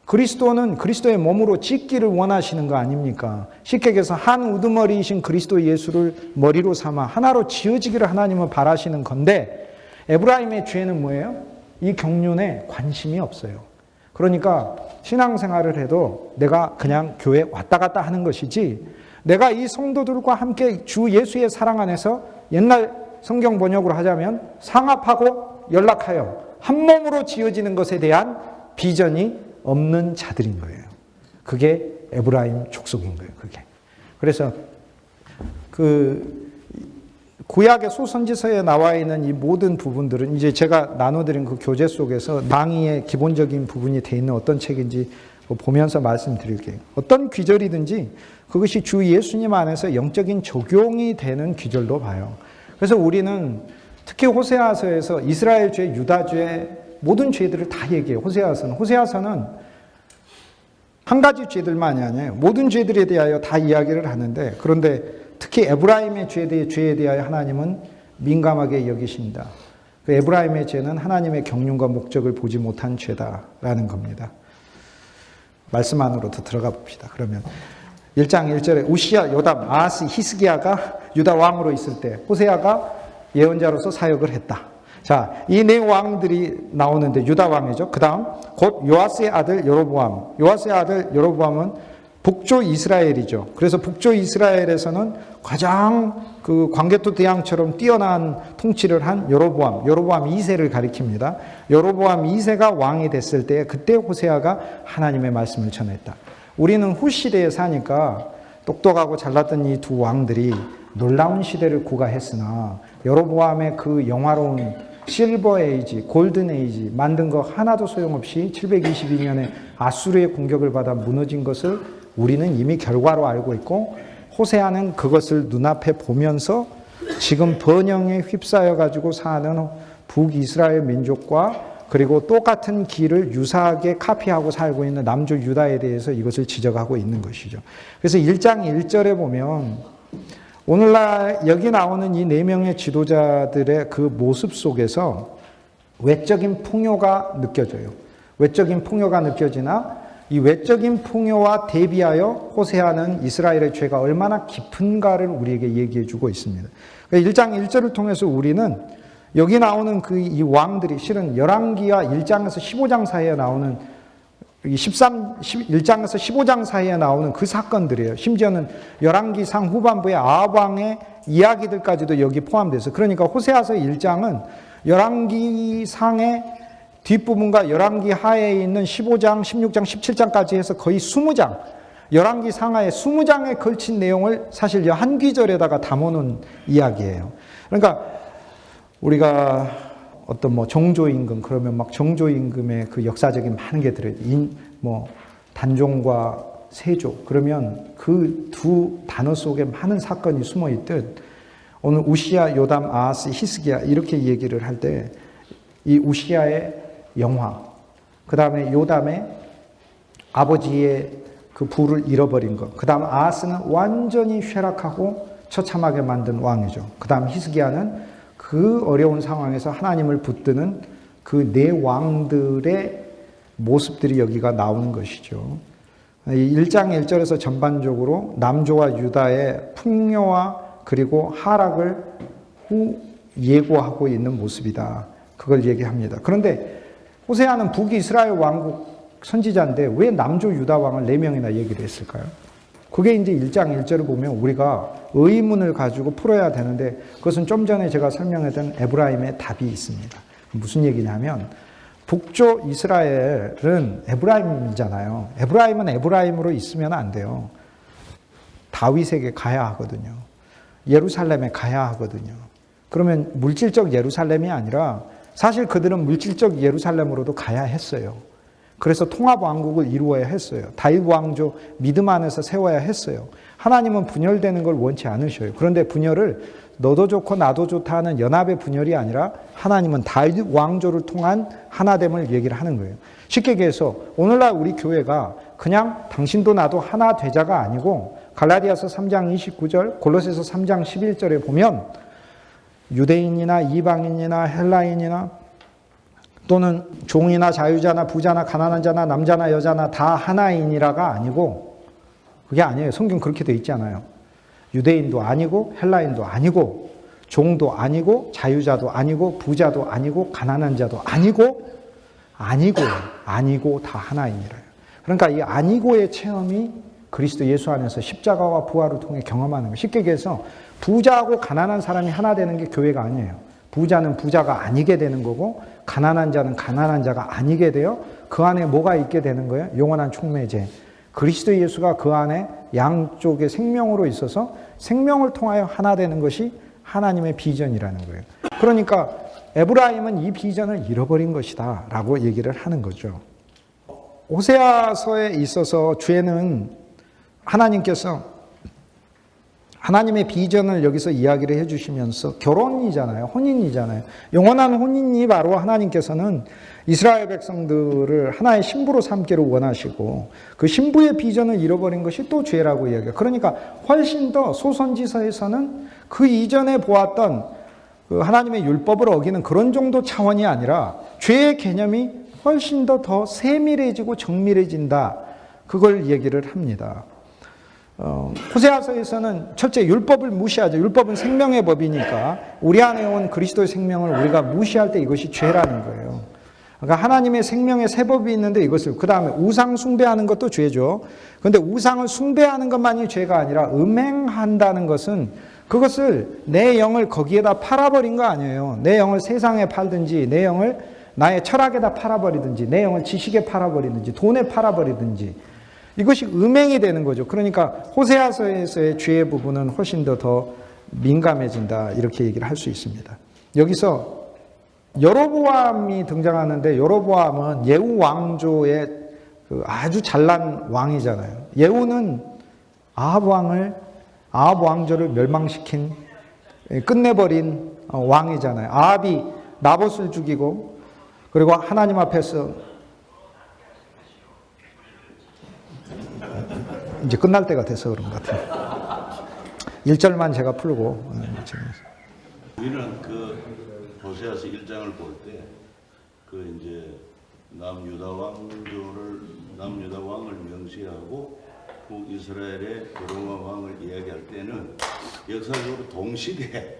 그리스도는 그리스도의 몸으로 짓기를 원하시는 거 아닙니까? 쉽게 얘기해서 한 우두머리이신 그리스도 예수를 머리로 삼아 하나로 지어지기를 하나님은 바라시는 건데 에브라임의 죄는 뭐예요? 이 경륜에 관심이 없어요. 그러니까 신앙생활을 해도 내가 그냥 교회 왔다 갔다 하는 것이지 내가 이 성도들과 함께 주 예수의 사랑 안에서 옛날 성경 번역으로 하자면 상합하고 연락하여 한 몸으로 지어지는 것에 대한 비전이 없는 자들인 거예요. 그게 에브라임 족속인 거예요. 그게. 그래서 그 구약의 소선지서에 나와 있는 이 모든 부분들은 이제 제가 나눠드린 그 교재 속에서 낭의의 기본적인 부분이 돼 있는 어떤 책인지 보면서 말씀드릴게요. 어떤 귀절이든지 그것이 주 예수님 안에서 영적인 적용이 되는 귀절로 봐요. 그래서 우리는 특히 호세아서에서 이스라엘 죄, 유다 죄 모든 죄들을 다 얘기해요. 호세아서는 한 가지 죄들만이 아니에요. 모든 죄들에 대하여 다 이야기를 하는데 그런데 특히 에브라임의 죄에 대하여 하나님은 민감하게 여기신다. 그 에브라임의 죄는 하나님의 경륜과 목적을 보지 못한 죄다라는 겁니다. 말씀 안으로 더 들어가 봅시다. 그러면 1장 1절에 우시야, 요담, 아하스, 히스기야가 유다 왕으로 있을 때 호세아가 예언자로서 사역을 했다. 자, 이 네 왕들이 나오는데 유다 왕이죠. 그 다음 곧 요아스의 아들 여로보암. 요아스의 아들 여로보암은 북조 이스라엘이죠. 그래서 북조 이스라엘에서는 가장 그 광개토 대왕처럼 뛰어난 통치를 한 여로보암 2세를 가리킵니다. 여로보암 2세가 왕이 됐을 때 그때 호세아가 하나님의 말씀을 전했다. 우리는 후 시대에 사니까 똑똑하고 잘났던 이 두 왕들이 놀라운 시대를 구가했으나 여로보암의 그 영화로운 실버 에이지, 골든 에이지 만든 거 하나도 소용없이 722년에 아수르의 공격을 받아 무너진 것을 우리는 이미 결과로 알고 있고 호세아는 그것을 눈앞에 보면서 지금 번영에 휩싸여 가지고 사는 북이스라엘 민족과 그리고 똑같은 길을 유사하게 카피하고 살고 있는 남조 유다에 대해서 이것을 지적하고 있는 것이죠. 그래서 1장 1절에 보면 오늘날 여기 나오는 이 네 명의 지도자들의 그 모습 속에서 외적인 풍요가 느껴져요. 외적인 풍요가 느껴지나 이 외적인 풍요와 대비하여 호세아는 이스라엘의 죄가 얼마나 깊은가를 우리에게 얘기해 주고 있습니다. 1장 1절을 통해서 우리는 여기 나오는 그 이 왕들이 실은 열왕기와 1장에서 15장 사이에 나오는 1장에서 15장 사이에 나오는 그 사건들이에요. 심지어는 열왕기상 후반부의 아합 왕의 이야기들까지도 여기 포함돼서 그러니까 호세아서 1장은 열왕기상의 뒷부분과 열왕기 하에 있는 15장, 16장, 17장까지 해서 거의 20장, 열왕기 상하의 20장에 걸친 내용을 사실 한 귀절에다가 담아놓은 이야기예요. 그러니까 우리가 어떤 정조임금 그러면 막 정조임금의 그 역사적인 많은 게 들어있죠. 단종과 세조 그러면 그 두 단어 속에 많은 사건이 숨어 있듯 오늘 우시야, 요담, 아하스, 히스기야 이렇게 얘기를 할 때 이 우시야의 영화, 그 다음에 요담의 아버지의 그 부를 잃어버린 것, 그 다음 아하스는 완전히 쇠락하고 처참하게 만든 왕이죠. 그 다음 히스기야는 그 어려운 상황에서 하나님을 붙드는 그 네 왕들의 모습들이 여기가 나오는 것이죠. 1장 1절에서 전반적으로 남조와 유다의 풍요와 그리고 하락을 예고하고 있는 모습이다. 그걸 얘기합니다. 그런데 호세아는 북이스라엘 왕국 선지자인데 왜 남조 유다 왕을 4명이나 얘기를 했을까요? 그게 이제 1장 1절을 보면 우리가 의문을 가지고 풀어야 되는데 그것은 좀 전에 제가 설명했던 에브라임의 답이 있습니다. 무슨 얘기냐면 북조 이스라엘은 에브라임이잖아요. 에브라임은 에브라임으로 있으면 안 돼요. 다윗에게 가야 하거든요. 예루살렘에 가야 하거든요. 그러면 물질적 예루살렘이 아니라 사실 그들은 물질적 예루살렘으로도 가야 했어요. 그래서 통합왕국을 이루어야 했어요. 다윗 왕조 믿음 안에서 세워야 했어요. 하나님은 분열되는 걸 원치 않으셔요. 그런데 분열을 너도 좋고 나도 좋다 하는 연합의 분열이 아니라 하나님은 다윗 왕조를 통한 하나됨을 얘기를 하는 거예요. 쉽게 얘기해서 오늘날 우리 교회가 그냥 당신도 나도 하나 되자가 아니고 갈라디아서 3장 29절, 골로새서 3장 11절에 보면 유대인이나 이방인이나 헬라인이나 또는 종이나 자유자나 부자나 가난한 자나 남자나 여자나 다 하나인이라가 아니고 그게 아니에요. 성경 그렇게 돼 있지 않아요. 유대인도 아니고 헬라인도 아니고 종도 아니고 자유자도 아니고 부자도 아니고 가난한 자도 아니고 다 하나인이래요. 그러니까 이 아니고의 체험이 그리스도 예수 안에서 십자가와 부활을 통해 경험하는 거예요. 쉽게 얘기해서 부자하고 가난한 사람이 하나 되는 게 교회가 아니에요. 부자는 부자가 아니게 되는 거고 가난한 자는 가난한 자가 아니게 돼요. 그 안에 뭐가 있게 되는 거예요? 영원한 촉매제. 그리스도 예수가 그 안에 양쪽의 생명으로 있어서 생명을 통하여 하나 되는 것이 하나님의 비전이라는 거예요. 그러니까 에브라임은 이 비전을 잃어버린 것이다 라고 얘기를 하는 거죠. 호세아서에 있어서 죄는 하나님께서 하나님의 비전을 여기서 이야기를 해주시면서 결혼이잖아요. 혼인이잖아요. 영원한 혼인이 바로 하나님께서는 이스라엘 백성들을 하나의 신부로 삼기를 원하시고 그 신부의 비전을 잃어버린 것이 또 죄라고 이야기해요. 그러니까 훨씬 더 소선지서에서는 그 이전에 보았던 그 하나님의 율법을 어기는 그런 정도 차원이 아니라 죄의 개념이 훨씬 더 세밀해지고 정밀해진다. 그걸 얘기를 합니다. 호세아서에서는 첫째 율법을 무시하죠. 율법은 생명의 법이니까 우리 안에 온 그리스도의 생명을 우리가 무시할 때 이것이 죄라는 거예요. 그러니까 하나님의 생명의 새 법이 있는데 이것을 그 다음에 우상 숭배하는 것도 죄죠. 그런데 우상을 숭배하는 것만이 죄가 아니라 음행한다는 것은 그것을 내 영을 거기에다 팔아버린 거 아니에요. 내 영을 세상에 팔든지 내 영을 나의 철학에다 팔아버리든지 내 영을 지식에 팔아버리든지 돈에 팔아버리든지 이것이 음행이 되는 거죠. 그러니까 호세아서에서의 죄의 부분은 훨씬 더 민감해진다 이렇게 얘기를 할 수 있습니다. 여기서 여로보암이 등장하는데 여로보암은 예후 왕조의 아주 잘난 왕이잖아요. 예후는 아합 왕조를 멸망시킨 끝내버린 왕이잖아요. 아합이 나봇을 죽이고 그리고 하나님 앞에서 이제 끝날 때가 돼서 그런 것 같아요. 1절만 제가 풀고 우리는 그 호세아서 1장을 볼 때 그 이제 남유다 왕을 명시하고 북이스라엘의 여로보암 왕을 이야기할 때는 역사적으로 동시대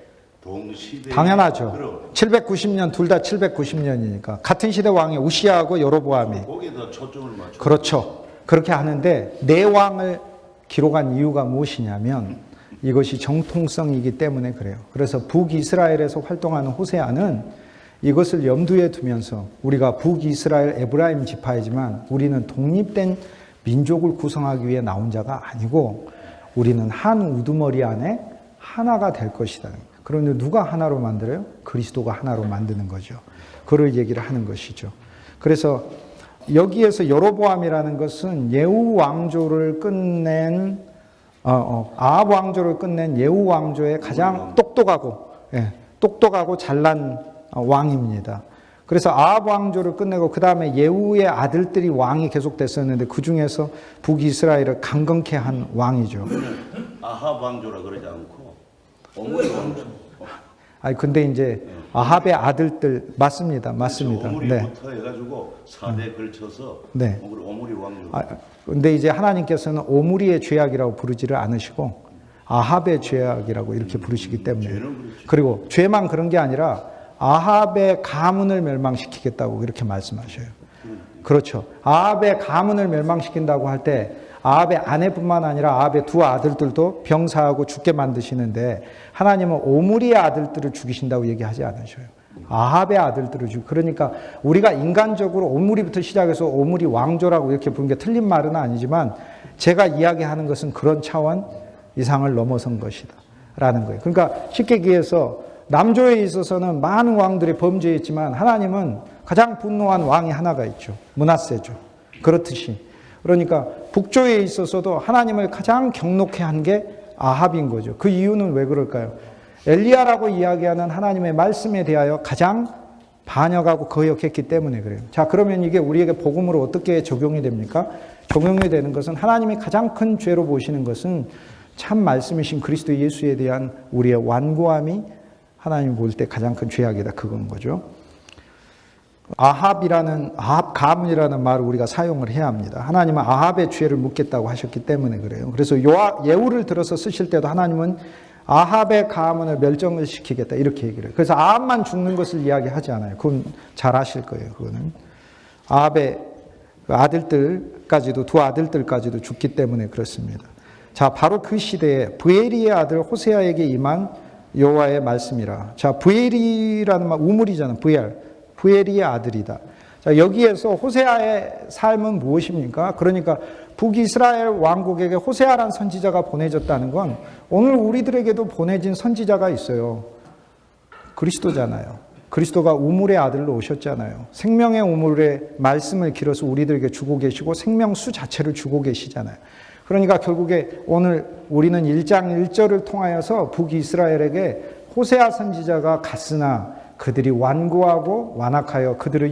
당연하죠. 790년 둘 다 790년이니까 같은 시대 왕이 우시아하고 여로보암이 거기에다 초점을 맞춰. 그렇죠. 그렇게 하는데 네 왕을 기록한 이유가 무엇이냐면 이것이 정통성이기 때문에 그래요. 그래서 북이스라엘에서 활동하는 호세아는 이것을 염두에 두면서 우리가 북이스라엘 에브라임 지파이지만 우리는 독립된 민족을 구성하기 위해 나온 자가 아니고 우리는 한 우두머리 안에 하나가 될 것이다. 그런데 누가 하나로 만들어요? 그리스도가 하나로 만드는 거죠. 그걸 얘기를 하는 것이죠. 그래서 여기에서 여로보암이라는 것은 예후 왕조를 끝낸 아합 왕조를 끝낸 예후 왕조의 가장 똑똑하고 잘난 왕입니다. 그래서 아합 왕조를 끝내고 그 다음에 예후의 아들들이 왕이 계속 됐었는데 그 중에서 북이스라엘을 강건케 한 왕이죠. 아합 왕조라 그러지 않고 오므리 왕조. 아니 근데 이제 아합의 아들들 맞습니다. 오므리부터 해가지고 4대 걸쳐서 오므리 왕조. 근데 이제 하나님께서는 오므리의 죄악이라고 부르지를 않으시고 아합의 죄악이라고 이렇게 부르시기 때문에 그리고 죄만 그런 게 아니라 아합의 가문을 멸망시키겠다고 이렇게 말씀하셔요. 그렇죠. 아합의 가문을 멸망시킨다고 할 때 아합의 아내뿐만 아니라 아합의 두 아들들도 병사하고 죽게 만드시는데 하나님은 오므리의 아들들을 죽이신다고 얘기하지 않으셔요. 아합의 아들들을 죽이고 그러니까 우리가 인간적으로 오므리부터 시작해서 오므리 왕조라고 이렇게 부르는 게 틀린 말은 아니지만 제가 이야기하는 것은 그런 차원 이상을 넘어선 것이다 라는 거예요. 그러니까 쉽게 얘기해서 남조에 있어서는 많은 왕들이 범죄했지만 하나님은 가장 분노한 왕이 하나가 있죠. 므낫세죠. 그렇듯이. 그러니까 북조에 있어서도 하나님을 가장 경록해 한 게 아합인 거죠. 그 이유는 왜 그럴까요? 엘리야라고 이야기하는 하나님의 말씀에 대하여 가장 반역하고 거역했기 때문에 그래요. 자, 그러면 이게 우리에게 복음으로 어떻게 적용이 됩니까? 적용이 되는 것은 하나님이 가장 큰 죄로 보시는 것은 참 말씀이신 그리스도 예수에 대한 우리의 완고함이 하나님 볼 때 가장 큰 죄악이다. 그건 거죠. 아합 가문이라는 말을 우리가 사용을 해야 합니다. 하나님은 아합의 죄를 묻겠다고 하셨기 때문에 그래요. 그래서 예후를 들어서 쓰실 때도 하나님은 아합의 가문을 멸종을 시키겠다 이렇게 얘기를 해요. 그래서 아합만 죽는 것을 이야기하지 않아요. 그건 잘 아실 거예요. 그거는 아합의 아들들까지도 두 아들들까지도 죽기 때문에 그렇습니다. 자, 바로 그 시대에 브에리의 아들 호세아에게 임한 여호와의 말씀이라. 자, 브에리라는 말 우물이잖아요. 브에리의 아들이다. 자, 여기에서 호세아의 삶은 무엇입니까? 그러니까 북이스라엘 왕국에게 호세아란 선지자가 보내졌다는 건 오늘 우리들에게도 보내진 선지자가 있어요. 그리스도잖아요. 그리스도가 우물의 아들로 오셨잖아요. 생명의 우물에 말씀을 길어서 우리들에게 주고 계시고 생명수 자체를 주고 계시잖아요. 그러니까 결국에 오늘 우리는 1장 1절을 통하여서 북이스라엘에게 호세아 선지자가 갔으나 그들이 완고하고 완악하여 그들을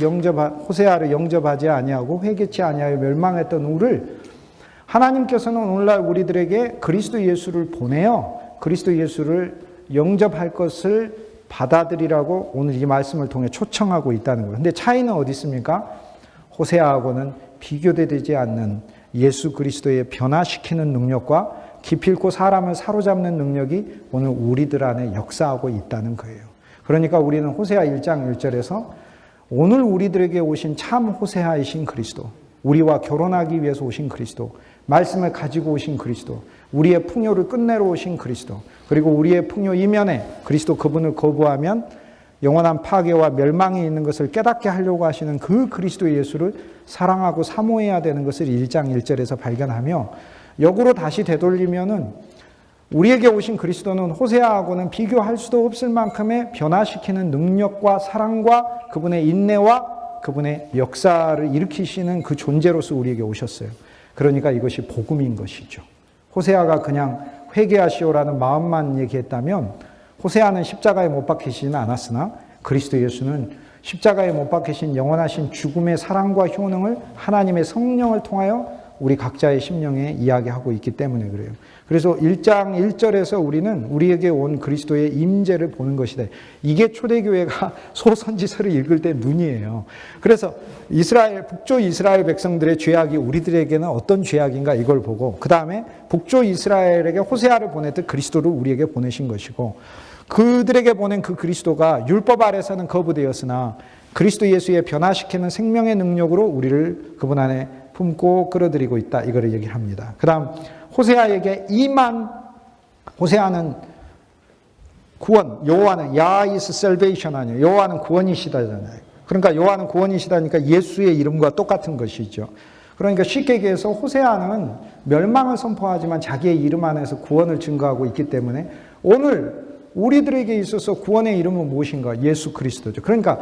호세아를 영접하지 아니하고 회개치 아니하여 멸망했던 우를 하나님께서는 오늘날 우리들에게 그리스도 예수를 보내어 그리스도 예수를 영접할 것을 받아들이라고 오늘 이 말씀을 통해 초청하고 있다는 거예요. 근데 차이는 어디 있습니까? 호세아하고는 비교되지 않는 예수 그리스도의 변화시키는 능력과 기필코 사람을 사로잡는 능력이 오늘 우리들 안에 역사하고 있다는 거예요. 그러니까 우리는 호세아 1장 1절에서 오늘 우리들에게 오신 참 호세아이신 그리스도, 우리와 결혼하기 위해서 오신 그리스도, 말씀을 가지고 오신 그리스도, 우리의 풍요를 끝내러 오신 그리스도, 그리고 우리의 풍요 이면에 그리스도 그분을 거부하면 영원한 파괴와 멸망이 있는 것을 깨닫게 하려고 하시는 그 그리스도 예수를 사랑하고 사모해야 되는 것을 1장 1절에서 발견하며 역으로 다시 되돌리면은 우리에게 오신 그리스도는 호세아하고는 비교할 수도 없을 만큼의 변화시키는 능력과 사랑과 그분의 인내와 그분의 역사를 일으키시는 그 존재로서 우리에게 오셨어요. 그러니까 이것이 복음인 것이죠. 호세아가 그냥 회개하시오라는 마음만 얘기했다면 호세아는 십자가에 못 박히시지는 않았으나 그리스도 예수는 십자가에 못 박히신 영원하신 죽음의 사랑과 효능을 하나님의 성령을 통하여 우리 각자의 심령에 이야기하고 있기 때문에 그래요. 그래서 1장 1절에서 우리는 우리에게 온 그리스도의 임재를 보는 것이다. 이게 초대교회가 소선지서를 읽을 때 눈이에요. 그래서 북조 이스라엘 백성들의 죄악이 우리들에게는 어떤 죄악인가 이걸 보고 그 다음에 북조 이스라엘에게 호세아를 보냈듯 그리스도를 우리에게 보내신 것이고 그들에게 보낸 그 그리스도가 율법 아래서는 거부되었으나 그리스도 예수의 변화시키는 생명의 능력으로 우리를 그분 안에 품고 끌어들이고 있다. 이거를 얘기를 합니다. 그 다음 호세아에게 호세아는 구원, 여호와는 야 is salvation 아니에요. 여호와는 구원이시다잖아요. 그러니까 여호와는 구원이시다니까 예수의 이름과 똑같은 것이죠. 그러니까 쉽게 얘기해서 호세아는 멸망을 선포하지만 자기의 이름 안에서 구원을 증거하고 있기 때문에 오늘 우리들에게 있어서 구원의 이름은 무엇인가? 예수 그리스도죠. 그러니까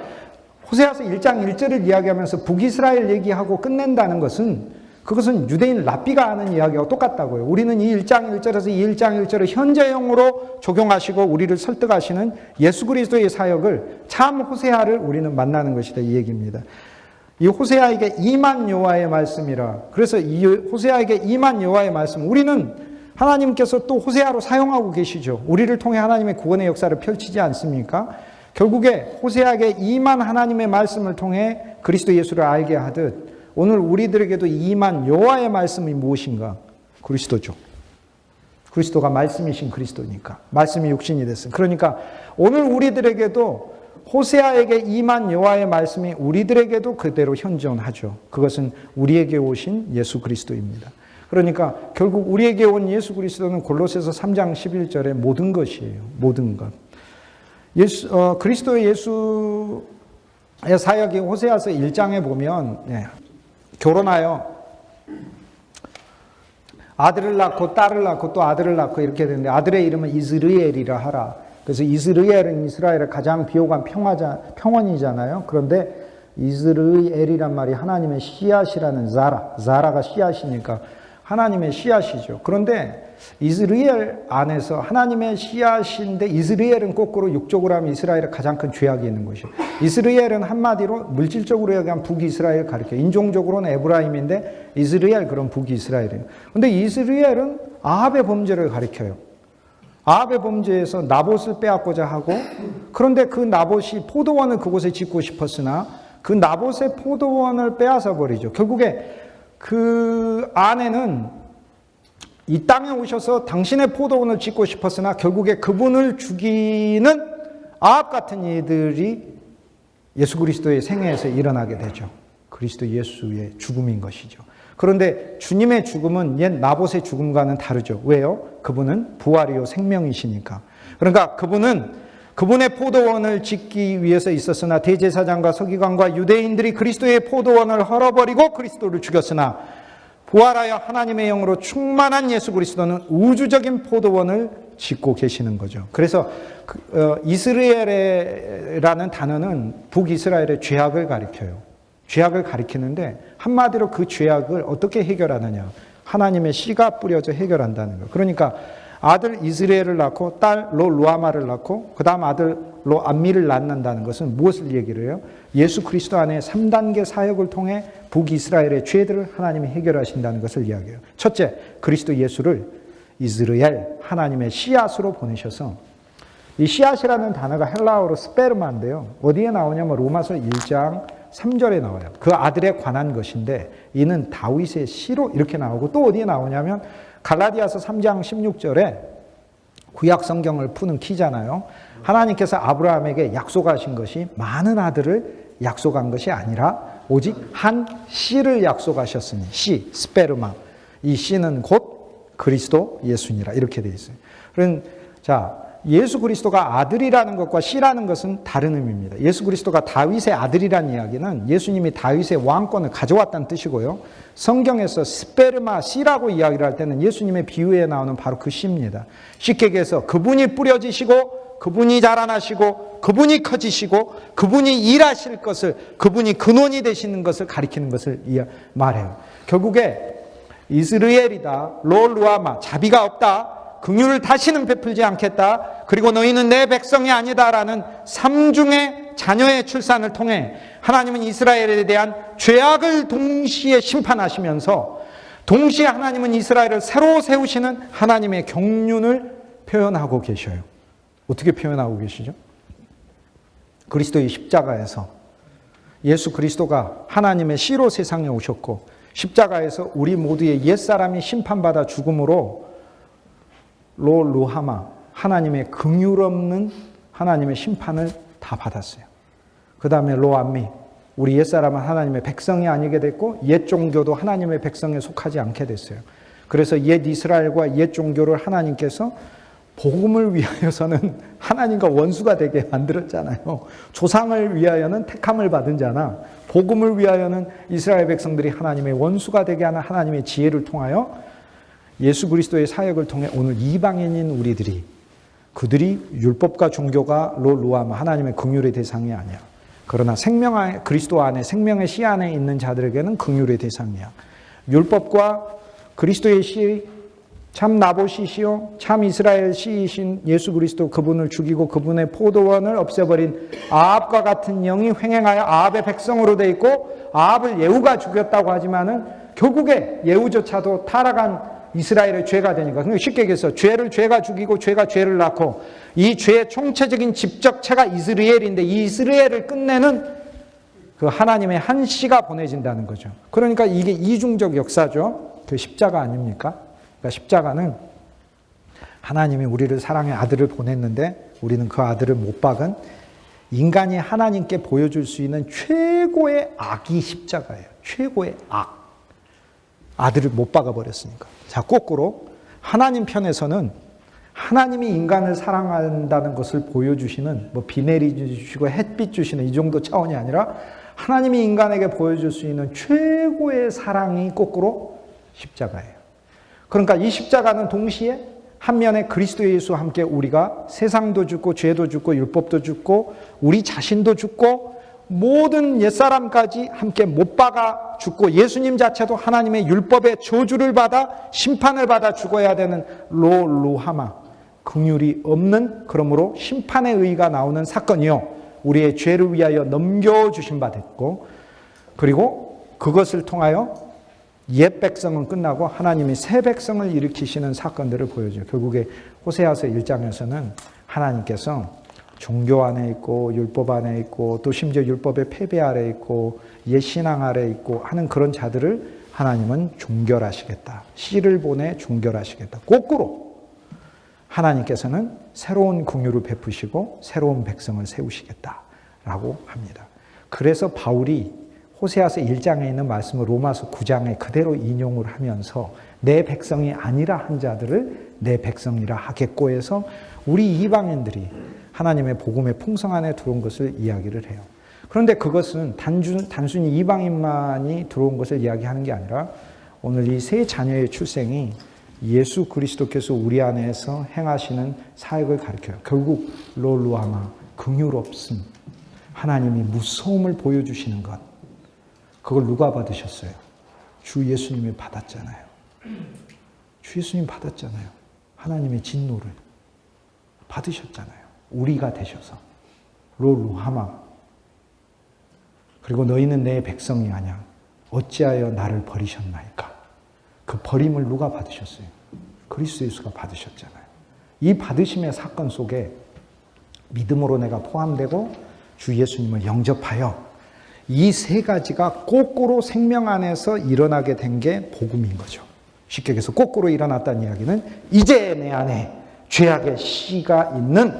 호세아서 1장 1절을 이야기하면서 북이스라엘 얘기하고 끝낸다는 것은 그것은 유대인 랍비가 하는 이야기하고 똑같다고요. 우리는 이 1장 1절에서 이 1장 1절을 현재형으로 적용하시고 우리를 설득하시는 예수 그리스도의 사역을 참 호세아를 우리는 만나는 것이다. 이 얘기입니다. 이 호세아에게 임한 여호와의 말씀이라. 그래서 이 호세아에게 임한 여호와의 말씀. 우리는 하나님께서 또 호세아로 사용하고 계시죠. 우리를 통해 하나님의 구원의 역사를 펼치지 않습니까? 결국에 호세아에게 임한 하나님의 말씀을 통해 그리스도 예수를 알게 하듯 오늘 우리들에게도 임한 여호와의 말씀이 무엇인가? 그리스도죠. 그리스도가 말씀이신 그리스도니까. 말씀이 육신이 됐습니다. 그러니까 오늘 우리들에게도 호세아에게 임한 여호와의 말씀이 우리들에게도 그대로 현존하죠. 그것은 우리에게 오신 예수 그리스도입니다. 그러니까 결국 우리에게 온 예수 그리스도는 골로새서 3장 11절의 모든 것이에요. 모든 것. 그리스도의 예수의 사역이 호세아서 1장에 보면 결혼하여 아들을 낳고 딸을 낳고 또 아들을 낳고 이렇게 되는데 아들의 이름은 이스르엘이라 하라. 그래서 이스라엘은 이스라엘의 가장 비호감 평원이잖아요. 그런데 이스라엘이란 말이 하나님의 씨앗이라는 자라가 씨앗이니까 하나님의 씨앗이죠. 그런데 이스라엘 안에서 하나님의 씨앗인데 이스라엘은 거꾸로 육적으로 하면 이스라엘의 가장 큰 죄악이 있는 것이죠. 이스라엘은 한마디로 물질적으로 얘기하면 북이스라엘 가리켜요. 인종적으로는 에브라임인데 이스라엘 그럼 북이스라엘이에요. 그런데 이스라엘은 아합의 범죄를 가리켜요. 아합의 범죄에서 나봇을 빼앗고자 하고 그런데 그 나봇이 포도원을 그곳에 짓고 싶었으나 그 나봇의 포도원을 빼앗아 버리죠. 결국에 그 아내는 이 땅에 오셔서 당신의 포도원을 짓고 싶었으나 결국에 그분을 죽이는 아합 같은 이들이 예수 그리스도의 생애에서 일어나게 되죠. 그리스도 예수의 죽음인 것이죠. 그런데 주님의 죽음은 옛 나봇의 죽음과는 다르죠. 왜요? 그분은 부활이요 생명이시니까. 그러니까 그분의 포도원을 짓기 위해서 있었으나 대제사장과 서기관과 유대인들이 그리스도의 포도원을 헐어버리고 그리스도를 죽였으나 부활하여 하나님의 영으로 충만한 예수 그리스도는 우주적인 포도원을 짓고 계시는 거죠. 그래서 이스라엘이라는 단어는 북이스라엘의 죄악을 가리켜요. 죄악을 가리키는데 한마디로 그 죄악을 어떻게 해결하느냐. 하나님의 씨가 뿌려져 해결한다는 거예요. 그러니까 아들 이스라엘을 낳고 딸 로루아마를 낳고 그 다음 아들 로암미를 낳는다는 것은 무엇을 얘기를 해요? 예수 그리스도 안에 3단계 사역을 통해 북이스라엘의 죄들을 하나님이 해결하신다는 것을 이야기해요. 첫째, 그리스도 예수를 이스라엘 하나님의 씨앗으로 보내셔서 이 씨앗이라는 단어가 헬라어로 스페르마인데요. 어디에 나오냐면 로마서 1장 3절에 나와요. 그 아들에 관한 것인데 이는 다윗의 씨로 이렇게 나오고 또 어디에 나오냐면 갈라디아서 3장 16절에 구약 성경을 푸는 키잖아요. 하나님께서 아브라함에게 약속하신 것이 많은 아들을 약속한 것이 아니라 오직 한 씨를 약속하셨으니 씨, 스페르마. 이 씨는 곧 그리스도 예수니라 이렇게 되어 있어요. 그럼 자, 예수 그리스도가 아들이라는 것과 씨라는 것은 다른 의미입니다. 예수 그리스도가 다윗의 아들이라는 이야기는 예수님이 다윗의 왕권을 가져왔다는 뜻이고요. 성경에서 스페르마 씨라고 이야기를 할 때는 예수님의 비유에 나오는 바로 그 씨입니다. 쉽게 얘기해서 그분이 뿌려지시고 그분이 자라나시고 그분이 커지시고 그분이 일하실 것을 그분이 근원이 되시는 것을 가리키는 것을 말해요. 결국에 이스라엘이다 로루아마 자비가 없다. 긍휼을 다시는 베풀지 않겠다. 그리고 너희는 내 백성이 아니다라는 삼중의 자녀의 출산을 통해 하나님은 이스라엘에 대한 죄악을 동시에 심판하시면서 동시에 하나님은 이스라엘을 새로 세우시는 하나님의 경륜을 표현하고 계셔요. 어떻게 표현하고 계시죠? 그리스도의 십자가에서 예수 그리스도가 하나님의 씨로 세상에 오셨고 십자가에서 우리 모두의 옛사람이 심판받아 죽음으로 로루하마 하나님의 긍휼 없는 하나님의 심판을 다 받았어요. 그 다음에 로암미 우리 옛사람은 하나님의 백성이 아니게 됐고 옛 종교도 하나님의 백성에 속하지 않게 됐어요. 그래서 옛 이스라엘과 옛 종교를 하나님께서 복음을 위하여서는 하나님과 원수가 되게 만들었잖아요. 조상을 위하여는 택함을 받은 자나 복음을 위하여는 이스라엘 백성들이 하나님의 원수가 되게 하는 하나님의 지혜를 통하여 예수 그리스도의 사역을 통해 오늘 이방인인 우리들이 그들이 율법과 종교가 로루아마 하나님의 긍휼의 대상이 아니야. 그러나 그리스도 안에 생명의 씨 안에 있는 자들에게는 긍휼의 대상이야. 율법과 그리스도의 씨 참 나봇이시요 참 이스라엘 씨이신 예수 그리스도 그분을 죽이고 그분의 포도원을 없애버린 아합과 같은 영이 횡행하여 아합의 백성으로 돼 있고 아합을 예후가 죽였다고 하지만은 결국에 예후조차도 타락한 이스라엘의 죄가 되니까. 그러니까 쉽게 얘기해서 죄를 죄가 죽이고 죄가 죄를 낳고 이 죄의 총체적인 집적체가 이스라엘인데 이 이스라엘을 끝내는 그 하나님의 한 씨가 보내진다는 거죠. 그러니까 이게 이중적 역사죠. 그 십자가 아닙니까? 그러니까 십자가는 하나님이 우리를 사랑해 아들을 보냈는데 우리는 그 아들을 못 박은 인간이 하나님께 보여줄 수 있는 최고의 악이 십자가예요. 최고의 악. 아들을 못 박아버렸으니까. 자, 거꾸로 하나님 편에서는 하나님이 인간을 사랑한다는 것을 보여주시는 비 내리주시고 햇빛 주시는 이 정도 차원이 아니라 하나님이 인간에게 보여줄 수 있는 최고의 사랑이 거꾸로 십자가예요. 그러니까 이 십자가는 동시에 한면에 그리스도 예수와 함께 우리가 세상도 죽고 죄도 죽고 율법도 죽고 우리 자신도 죽고 모든 옛사람까지 함께 못 박아 죽고 예수님 자체도 하나님의 율법의 저주를 받아 심판을 받아 죽어야 되는 로루하마, 긍휼이 없는, 그러므로 심판의 의가 나오는 사건이요, 우리의 죄를 위하여 넘겨주신 바 됐고, 그리고 그것을 통하여 옛 백성은 끝나고 하나님이 새 백성을 일으키시는 사건들을 보여줘요. 결국에 호세아서 1장에서는 하나님께서 종교 안에 있고 율법 안에 있고 또 심지어 율법의 폐배 아래 있고 옛 신앙 아래 있고 하는 그런 자들을 하나님은 종결하시겠다. 씨를 보내 종결하시겠다. 거꾸로 하나님께서는 새로운 긍휼을 베푸시고 새로운 백성을 세우시겠다라고 합니다. 그래서 바울이 호세아서 1장에 있는 말씀을 로마서 9장에 그대로 인용을 하면서 내 백성이 아니라 한 자들을 내 백성이라 하겠고 해서 우리 이방인들이 하나님의 복음의 풍성 안에 들어온 것을 이야기를 해요. 그런데 그것은 단순히 이방인만이 들어온 것을 이야기하는 게 아니라 오늘 이 세 자녀의 출생이 예수 그리스도께서 우리 안에서 행하시는 사역을 가르쳐요. 결국 롤루아마, 긍휼 없음, 하나님이 무서움을 보여주시는 것, 그걸 누가 받으셨어요? 주 예수님이 받았잖아요. 주 예수님 받았잖아요. 하나님의 진노를 받으셨잖아요. 우리가 되셔서. 롤루하마. 그리고 너희는 내 백성이 아냐. 어찌하여 나를 버리셨나이까. 그 버림을 누가 받으셨어요? 그리스도 예수가 받으셨잖아요. 이 받으심의 사건 속에 믿음으로 내가 포함되고 주 예수님을 영접하여 이 세 가지가 거꾸로 생명 안에서 일어나게 된 게 복음인 거죠. 쉽게 얘기해서 거꾸로 일어났다는 이야기는 이제 내 안에 죄악의 씨가 있는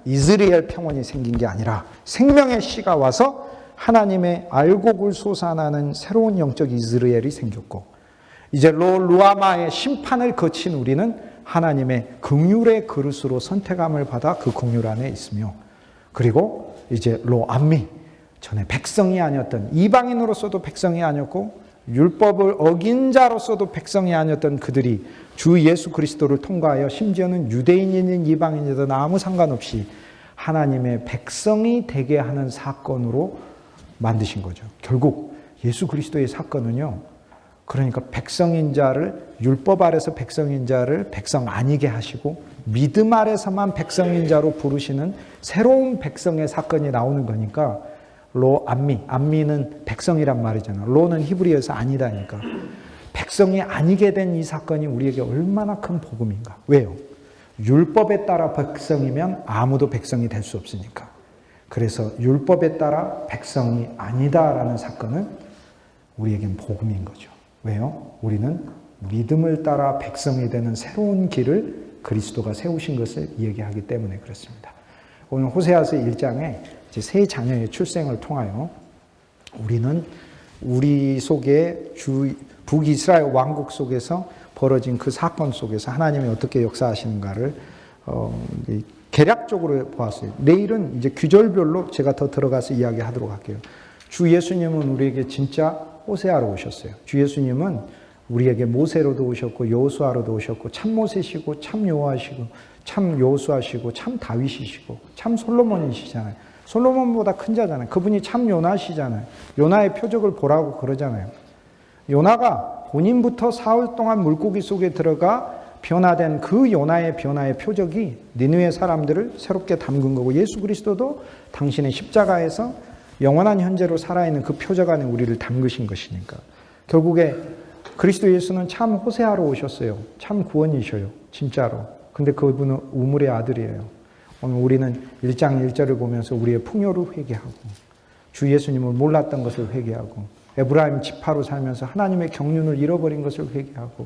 이스라엘 평원이 생긴 게 아니라 생명의 씨가 와서 하나님의 알곡을 솟아나는 새로운 영적 이스라엘이 생겼고, 이제 루아마의 심판을 거친 우리는 하나님의 긍휼의 그릇으로 선택함을 받아 그 긍휼 안에 있으며, 그리고 이제 로암미, 전에 백성이 아니었던, 이방인으로서도 백성이 아니었고 율법을 어긴 자로서도 백성이 아니었던 그들이 주 예수 그리스도를 통과하여 심지어는 유대인이든 이방인이든 아무 상관없이 하나님의 백성이 되게 하는 사건으로 만드신 거죠. 결국 예수 그리스도의 사건은요, 그러니까 백성인 자를, 율법 아래서 백성인 자를 백성 아니게 하시고 믿음 아래서만 백성인 자로 부르시는 새로운 백성의 사건이 나오는 거니까, 로암미, 암미는 백성이란 말이잖아. 로는 히브리어에서 아니다니까. 백성이 아니게 된 이 사건이 우리에게 얼마나 큰 복음인가. 왜요? 율법에 따라 백성이면 아무도 백성이 될 수 없으니까. 그래서 율법에 따라 백성이 아니다라는 사건은 우리에겐 복음인 거죠. 왜요? 우리는 믿음을 따라 백성이 되는 새로운 길을 그리스도가 세우신 것을 얘기하기 때문에 그렇습니다. 오늘 호세아서 1장에 이제 세 자녀의 출생을 통하여 우리는 우리 속에 북이스라엘 왕국 속에서 벌어진 그 사건 속에서 하나님이 어떻게 역사하시는가를 개략적으로 보았어요. 내일은 이제 규절별로 제가 더 들어가서 이야기하도록 할게요. 주 예수님은 우리에게 진짜 호세아로 오셨어요. 주 예수님은 우리에게 모세로도 오셨고 여호수아로도 오셨고 참 모세시고 참 여호와시고 참 여호수아시고 참 다윗이시고 참 솔로몬이시잖아요. 솔로몬보다 큰 자잖아요. 그분이 참 요나시잖아요. 요나의 표적을 보라고 그러잖아요. 요나가 본인부터 사흘 동안 물고기 속에 들어가 변화된 그 요나의 변화의 표적이 니느웨 사람들을 새롭게 담근 거고, 예수 그리스도도 당신의 십자가에서 영원한 현재로 살아있는 그 표적 안에 우리를 담그신 것이니까. 결국에 그리스도 예수는 참 호세아로 오셨어요. 참 구원이셔요. 진짜로. 근데 그분은 우물의 아들이에요. 오늘 우리는 1장 1절을 보면서 우리의 풍요를 회개하고 주 예수님을 몰랐던 것을 회개하고 에브라임 지파로 살면서 하나님의 경륜을 잃어버린 것을 회개하고,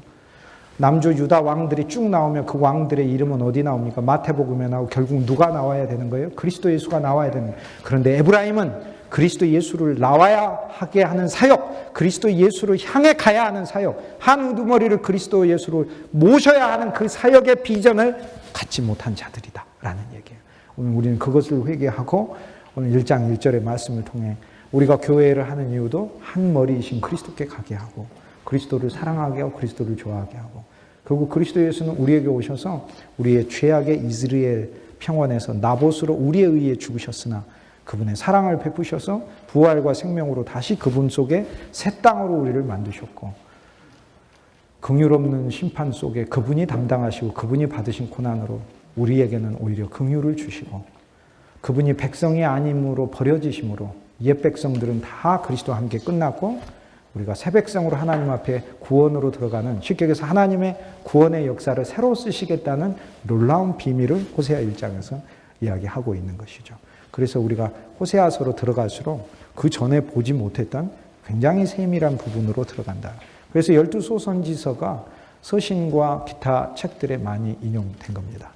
남주 유다 왕들이 쭉 나오면 그 왕들의 이름은 어디 나옵니까? 마태복음에 나오고 결국 누가 나와야 되는 거예요? 그리스도 예수가 나와야 되는 거예요. 그런데 에브라임은 그리스도 예수를 나와야 하게 하는 사역, 그리스도 예수를 향해 가야 하는 사역, 한 우두머리를 그리스도 예수를 모셔야 하는 그 사역의 비전을 갖지 못한 자들이다라는 얘기예요. 오늘 우리는 그것을 회개하고 오늘 1장 1절의 말씀을 통해 우리가 교회를 하는 이유도 한 머리이신 그리스도께 가게 하고 그리스도를 사랑하게 하고 그리스도를 좋아하게 하고, 결국 그리스도 예수는 우리에게 오셔서 우리의 죄악의 이스라엘 평원에서 나봇으로 우리에 의해 죽으셨으나 그분의 사랑을 베푸셔서 부활과 생명으로 다시 그분 속에 새 땅으로 우리를 만드셨고 긍휼 없는 심판 속에 그분이 담당하시고 그분이 받으신 고난으로 우리에게는 오히려 긍휼을 주시고 그분이 백성이 아님으로 버려지심으로 옛 백성들은 다 그리스도와 함께 끝났고 우리가 새 백성으로 하나님 앞에 구원으로 들어가는 쉽게 얘기해서 하나님의 구원의 역사를 새로 쓰시겠다는 놀라운 비밀을 호세아 1장에서 이야기하고 있는 것이죠. 그래서 우리가 호세아서로 들어갈수록 그 전에 보지 못했던 굉장히 세밀한 부분으로 들어간다. 그래서 12 소선지서가 서신과 기타 책들에 많이 인용된 겁니다.